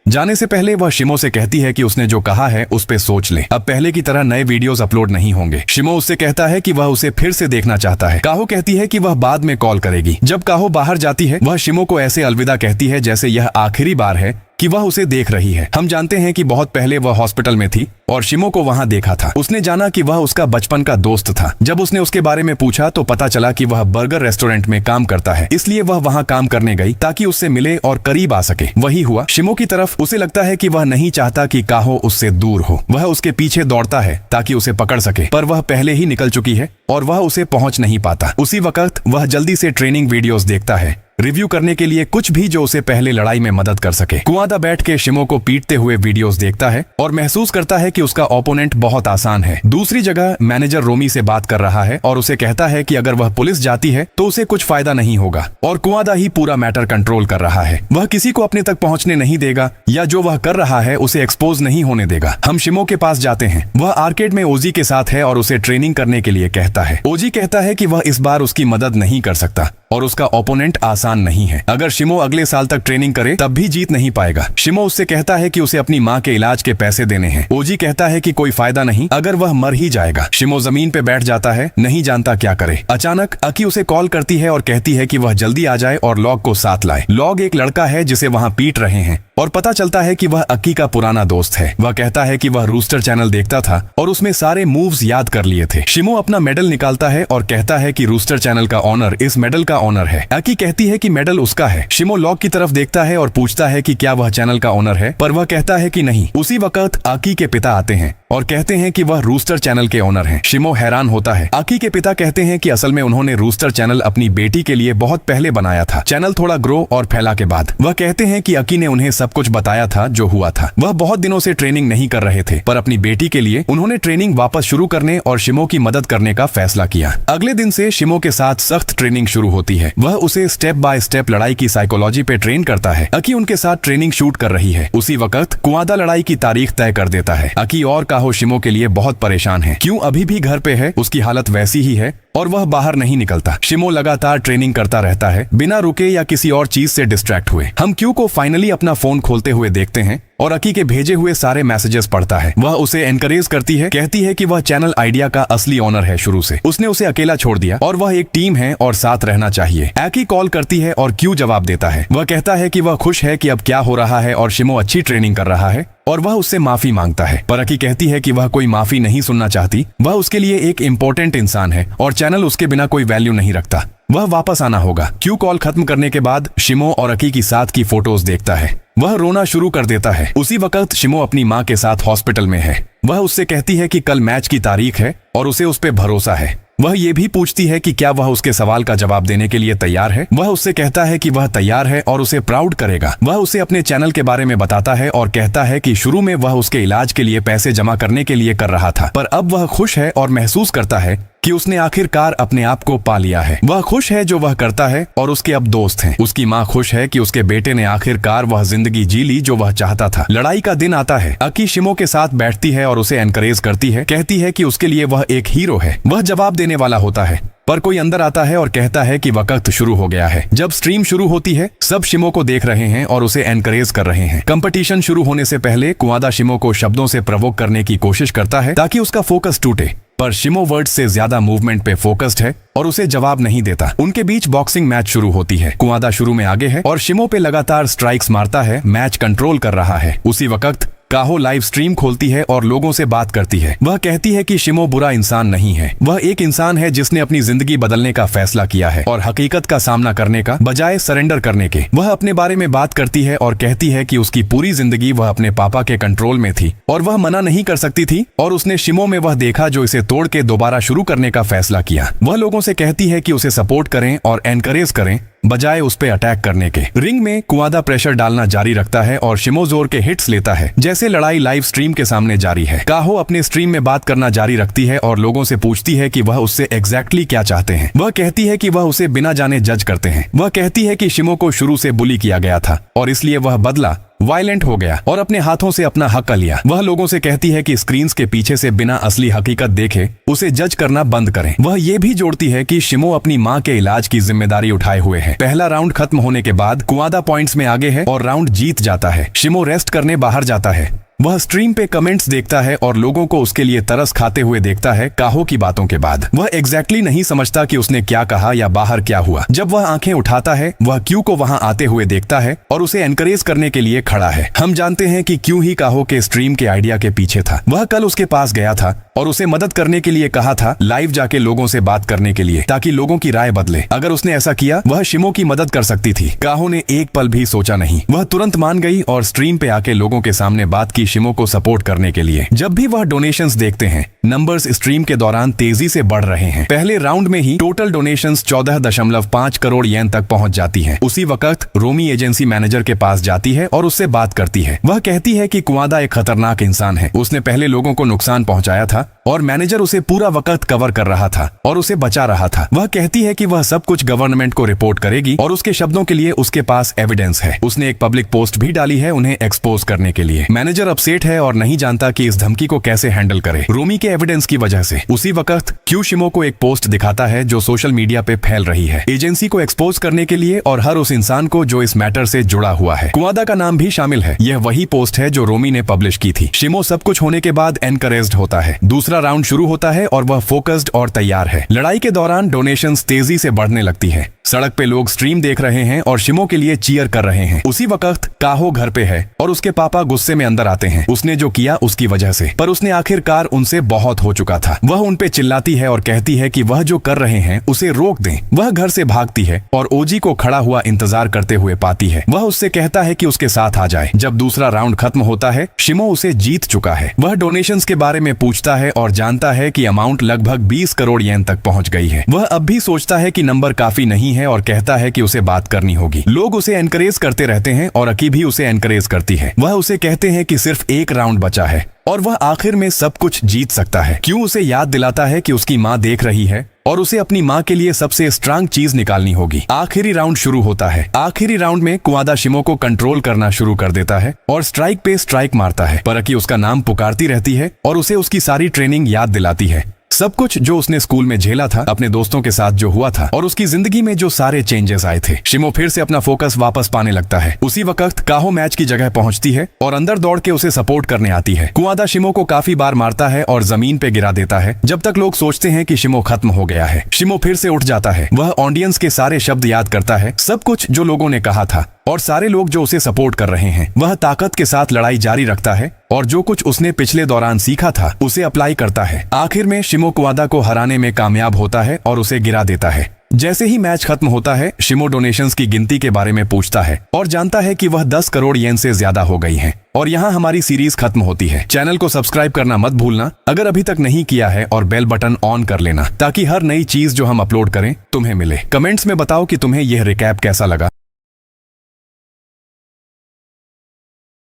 जाने से पहले वह शिमो से कहती है कि उसने जो कहा है उस पे सोच ले, अब पहले की तरह नए वीडियोस अपलोड नहीं होंगे। शिमो उससे कहता है कि वह उसे फिर से देखना चाहता है। काहो कहती है कि वह बाद में कॉल करेगी। जब काहो बाहर जाती है वह शिमो को ऐसे अलविदा कहती है जैसे यह आखिरी बार है कि वह उसे देख रही है। हम जानते हैं कि बहुत पहले वह हॉस्पिटल में थी और शिमो को वहां देखा था। उसने जाना कि वह उसका बचपन का दोस्त था। जब उसने उसके बारे में पूछा तो पता चला कि वह बर्गर रेस्टोरेंट में काम करता है, इसलिए वह वहां काम करने गई ताकि उससे मिले और करीब आ सके। वही हुआ। शिमो की तरफ उसे लगता है कि वह नहीं चाहता कि काहो उससे दूर हो। वह उसके पीछे दौड़ता है ताकि उसे पकड़ सके, पर वह पहले ही निकल चुकी है और वह उसे पहुंच नहीं पाता। उसी वक्त वह जल्दी से ट्रेनिंग वीडियोस देखता है, रिव्यू करने के लिए कुछ भी जो उसे पहले लड़ाई में मदद कर सके। कुआदा बैठ के शिमो को पीटते हुए वीडियोस देखता है और महसूस करता है कि उसका ओपोनेंट बहुत आसान है। दूसरी जगह मैनेजर रोमी से बात कर रहा है और उसे कहता है कि अगर वह पुलिस जाती है तो उसे कुछ फायदा नहीं होगा और कुआदा ही पूरा मैटर कंट्रोल कर रहा है। वह किसी को अपने तक पहुंचने नहीं देगा या जो वह कर रहा है उसे एक्सपोज नहीं होने देगा। हम शिमो के पास जाते हैं। वह आर्केड में ओजी के साथ है और उसे ट्रेनिंग करने के लिए कहता है। ओजी कहता है कि वह इस बार उसकी मदद नहीं कर सकता और उसका ओपोनेंट आसान नहीं है। अगर शिमो अगले साल तक ट्रेनिंग करे तब भी जीत नहीं पाएगा। शिमो उससे कहता है कि उसे अपनी माँ के इलाज के पैसे देने हैं। ओजी कहता है कि कोई फायदा नहीं, अगर वह मर ही जाएगा। शिमो जमीन पे बैठ जाता है, नहीं जानता क्या करे। अचानक अकी उसे कॉल करती है और कहती है कि वह जल्दी आ जाए और लॉग को साथ लाए। लॉग एक लड़का है जिसे वहाँ पीट रहे हैं और पता चलता है कि वह अक्की का पुराना दोस्त है। वह कहता है कि वह रूस्टर चैनल देखता था और उसमें सारे मूव्स याद कर लिए थे। शिमो अपना मेडल निकालता है और कहता है कि रूस्टर चैनल का ऑनर इस मेडल का ऑनर है। अकी कहती है कि मेडल उसका है। शिमो लॉग की तरफ देखता है और पूछता है कि क्या वह चैनल का ऑनर है, पर वह कहता है कि नहीं। उसी वक्त आकी के पिता आते हैं और कहते हैं कि वह रूस्टर चैनल के ऑनर हैं। शिमो हैरान होता है। आकी के पिता कहते हैं कि असल में उन्होंने रूस्टर चैनल अपनी बेटी के लिए बहुत पहले बनाया था। चैनल थोड़ा ग्रो और फैला के बाद वह कहते हैं कि अकी ने उन्हें सब कुछ बताया था जो हुआ था। वह बहुत दिनों से ट्रेनिंग नहीं कर रहे थे, पर अपनी बेटी के लिए उन्होंने ट्रेनिंग वापस शुरू करने और शिमो की मदद करने का फैसला किया। अगले दिन से शिमो के साथ सख्त ट्रेनिंग शुरू होती है। वह उसे स्टेप बाय स्टेप लड़ाई की साइकोलॉजी पे ट्रेन करता है। अकी उनके साथ ट्रेनिंग शूट कर रही है। उसी वक्त कुआदा लड़ाई की तारीख तय कर देता है। अकी और काहो शिमो के लिए बहुत परेशान है। क्यों अभी भी घर पे है, उसकी हालत वैसी ही है और वह बाहर नहीं निकलता। शिमो लगातार ट्रेनिंग करता रहता है बिना रुके या किसी और चीज से डिस्ट्रैक्ट हुए। हम क्यू को फाइनली अपना फोन खोलते हुए देखते हैं और अकी के भेजे हुए सारे मैसेजेस पढ़ता है। वह उसे एनकरेज करती है, कहती है कि वह चैनल आइडिया का असली ऑनर है शुरू से। उसने उसे अकेला छोड़ दिया और वह एक टीम है और साथ रहना चाहिए। एकी कॉल करती है और क्यू जवाब देता है। वह कहता है कि वह खुश है कि अब क्या हो रहा है और शिमो अच्छी ट्रेनिंग कर रहा है और वह उससे माफी मांगता है। पर अकी कहती है कि वह कोई माफी नहीं सुनना चाहती। वह उसके लिए एक इम्पोर्टेंट इंसान है और चैनल उसके बिना कोई वैल्यू नहीं रखता। वह वापस आना होगा। क्यू कॉल खत्म करने के बाद शिमो और अकी की साथ की फोटोज देखता है। वह रोना शुरू कर देता है। उसी वक्त शिमो अपनी माँ के साथ हॉस्पिटल में है। वह उससे कहती है कि कल मैच की तारीख है और उसे उस पे भरोसा है। वह ये भी पूछती है कि क्या वह उसके सवाल का जवाब देने के लिए तैयार है। वह उससे कहता है कि वह तैयार है और उसे प्राउड करेगा। वह उसे अपने चैनल के बारे में बताता है और कहता है कि शुरू में वह उसके इलाज के लिए पैसे जमा करने के लिए कर रहा था, पर अब वह खुश है और महसूस करता है कि उसने आखिरकार अपने आप को पा लिया है। वह खुश है जो वह करता है और उसके अब दोस्त हैं। उसकी माँ खुश है कि उसके बेटे ने आखिरकार वह जिंदगी जी ली जो वह चाहता था। लड़ाई का दिन आता है। अकी शिमो के साथ बैठती है और उसे एनकरेज करती है, कहती है कि उसके लिए वह एक हीरो है। वह जवाब देने वाला होता है, पर कोई अंदर आता है और कहता है कि वक्त शुरू हो गया है। जब स्ट्रीम शुरू होती है सब शिमो को देख रहे हैं और उसे एनकरेज कर रहे हैं। कंपटीशन शुरू होने से पहले कुआदा शिमो को शब्दों से प्रवोक करने की कोशिश करता है ताकि उसका फोकस टूटे, पर शिमो वर्ड्स से ज्यादा मूवमेंट पे फोकस्ड है और उसे जवाब नहीं देता। उनके बीच बॉक्सिंग मैच शुरू होती है। कुआदा शुरू में आगे है और शिमो पे लगातार स्ट्राइक्स मारता है, मैच कंट्रोल कर रहा है। उसी वक्त काहो लाइव स्ट्रीम खोलती है और लोगों से बात करती है। वह कहती है कि शिमो बुरा इंसान नहीं है, वह एक इंसान है जिसने अपनी जिंदगी बदलने का फैसला किया है और हकीकत का सामना करने का बजाय सरेंडर करने के। वह अपने बारे में बात करती है और कहती है कि उसकी पूरी जिंदगी वह अपने पापा के कंट्रोल में थी और वह मना नहीं कर सकती थी और उसने शिमो में वह देखा जो इसे तोड़ के दोबारा शुरू करने का फैसला किया। वह लोगों से कहती है कि उसे सपोर्ट करें और एनकरेज करें बजाय उस पे अटैक करने के। रिंग में कुआदा प्रेशर डालना जारी रखता है और शिमो जोर के हिट्स लेता है जैसे लड़ाई लाइव स्ट्रीम के सामने जारी है। काहो अपने स्ट्रीम में बात करना जारी रखती है और लोगों से पूछती है कि वह उससे एग्जैक्टली क्या चाहते हैं। वह कहती है कि वह उसे बिना जाने जज करते हैं। वह कहती है कि शिमो को शुरू से बुली किया गया था और इसलिए वह बदला वायलेंट हो गया और अपने हाथों से अपना हक लिया। वह लोगों से कहती है कि स्क्रीन्स के पीछे से बिना असली हकीकत देखे उसे जज करना बंद करें। वह ये भी जोड़ती है कि शिमो अपनी मां के इलाज की जिम्मेदारी उठाए हुए है। पहला राउंड खत्म होने के बाद कुआदा पॉइंट्स में आगे है और राउंड जीत जाता है। शिमो रेस्ट करने बाहर जाता है। वह स्ट्रीम पे कमेंट्स देखता है और लोगों को उसके लिए तरस खाते हुए देखता है। काहो की बातों के बाद वह एग्जैक्टली नहीं समझता कि उसने क्या कहा या बाहर क्या हुआ। जब वह आंखें उठाता है वह क्यू को वहां आते हुए देखता है और उसे एनकरेज करने के लिए खड़ा है। हम जानते हैं कि क्यू ही काहो के स्ट्रीम के आइडिया के पीछे था। वह कल उसके पास गया था और उसे मदद करने के लिए कहा था, लाइव जाके लोगों से बात करने के लिए, ताकि लोगों की राय बदले। अगर उसने ऐसा किया वह शिमो की मदद कर सकती थी। काहो ने एक पल भी सोचा नहीं। वह तुरंत मान गई और स्ट्रीम पे आके लोगों के सामने बात की शिमो को सपोर्ट करने के लिए। जब भी वह डोनेशंस देखते हैं नंबर्स स्ट्रीम के दौरान तेजी से बढ़ रहे हैं। पहले राउंड में ही टोटल डोनेशंस 14.5 करोड़ येन तक पहुंच जाती हैं। उसी वक्त रोमी एजेंसी मैनेजर के पास जाती है और उससे बात करती है। वह कहती है कि कुआदा एक खतरनाक इंसान है। उसने पहले लोगों को नुकसान पहुंचाया था और मैनेजर उसे पूरा वक्त कवर कर रहा था और उसे बचा रहा था। वह कहती है कि वह सब कुछ गवर्नमेंट को रिपोर्ट करेगी और उसके शब्दों के लिए उसके पास एविडेंस है। उसने एक पब्लिक पोस्ट भी डाली है उन्हें एक्सपोज करने के लिए। मैनेजर अपसेट है और नहीं जानता कि इस धमकी को कैसे हैंडल करे रोमी के एविडेंस की वजह से। उसी वक्त क्यू शिमो को एक पोस्ट दिखाता है जो सोशल मीडिया पे फैल रही है एजेंसी को एक्सपोज करने के लिए और हर उस इंसान को जो इस मैटर से जुड़ा हुआ है। कुआदा का नाम भी शामिल है। यह वही पोस्ट है जो रोमी ने पब्लिश की थी। शिमो सब कुछ होने के बाद एनकरेज्ड होता है। दूसरा राउंड शुरू होता है और वह फोकस्ड और तैयार है। लड़ाई के दौरान डोनेशंस तेजी से बढ़ने लगती है। सड़क पे लोग स्ट्रीम देख रहे हैं और शिमो के लिए चीयर कर रहे हैं। उसी वक्त काहो घर पे है और उसके पापा गुस्से में अंदर आते हैं उसने जो किया उसकी वजह से, पर उसने आखिरकार उनसे बहुत हो चुका था। वह उन पे चिल्लाती है और कहती है कि वह जो कर रहे हैं उसे रोक दें। वह घर से भागती है और ओजी को खड़ा हुआ इंतजार करते हुए पाती है। वह उससे कहता है कि उसके साथ आ जाए। जब दूसरा राउंड खत्म होता है शिमो उसे जीत चुका है। वह डोनेशंस के बारे में पूछता है और जानता है कि अमाउंट लगभग 20 करोड़ येन तक पहुंच गई है। वह अब भी सोचता है कि नंबर काफी नहीं है और कहता है कि उसे बात करनी होगी। लोग उसे एनकरेज करते रहते हैं और अकी भी उसे एनकरेज करती है। वह उसे कहते हैं कि सिर्फ एक राउंड बचा है और वह आखिर में सब कुछ जीत सकता है। क्यों उसे याद दिलाता है कि उसकी माँ देख रही है और उसे अपनी माँ के लिए सबसे स्ट्रांग चीज निकालनी होगी। आखिरी राउंड शुरू होता है। आखिरी राउंड में कुआदा शिमो को कंट्रोल करना शुरू कर देता है और स्ट्राइक पे स्ट्राइक मारता है। पर अकी उसका नाम पुकारती रहती है और उसे उसकी सारी ट्रेनिंग याद दिलाती है। सब कुछ जो उसने स्कूल में झेला था, अपने दोस्तों के साथ जो हुआ था और उसकी जिंदगी में जो सारे चेंजेस आए थे। शिमो फिर से अपना फोकस वापस पाने लगता है। उसी वक्त काहो मैच की जगह पहुंचती है और अंदर दौड़ के उसे सपोर्ट करने आती है। कुआदा शिमो को काफी बार मारता है और जमीन पे गिरा देता है जब तक लोग सोचते हैं कि शिमो खत्म हो गया है। शिमो फिर से उठ जाता है। वह ऑडियंस के सारे शब्द याद करता है, सब कुछ जो लोगों ने कहा था और सारे लोग जो उसे सपोर्ट कर रहे हैं। वह ताकत के साथ लड़ाई जारी रखता है और जो कुछ उसने पिछले दौरान सीखा था उसे अप्लाई करता है। आखिर में शिमो कुआदा को हराने में कामयाब होता है और उसे गिरा देता है। जैसे ही मैच खत्म होता है शिमो डोनेशंस की गिनती के बारे में पूछता है और जानता है कि वह 10 करोड़ येन से ज्यादा हो गई हैं। और यहाँ हमारी सीरीज खत्म होती है। चैनल को सब्सक्राइब करना मत भूलना अगर अभी तक नहीं किया है और बेल बटन ऑन कर लेना ताकि हर नई चीज जो हम अपलोड करें तुम्हें मिले। कमेंट्स में बताओ कि तुम्हें यह रिकैप कैसा लगा।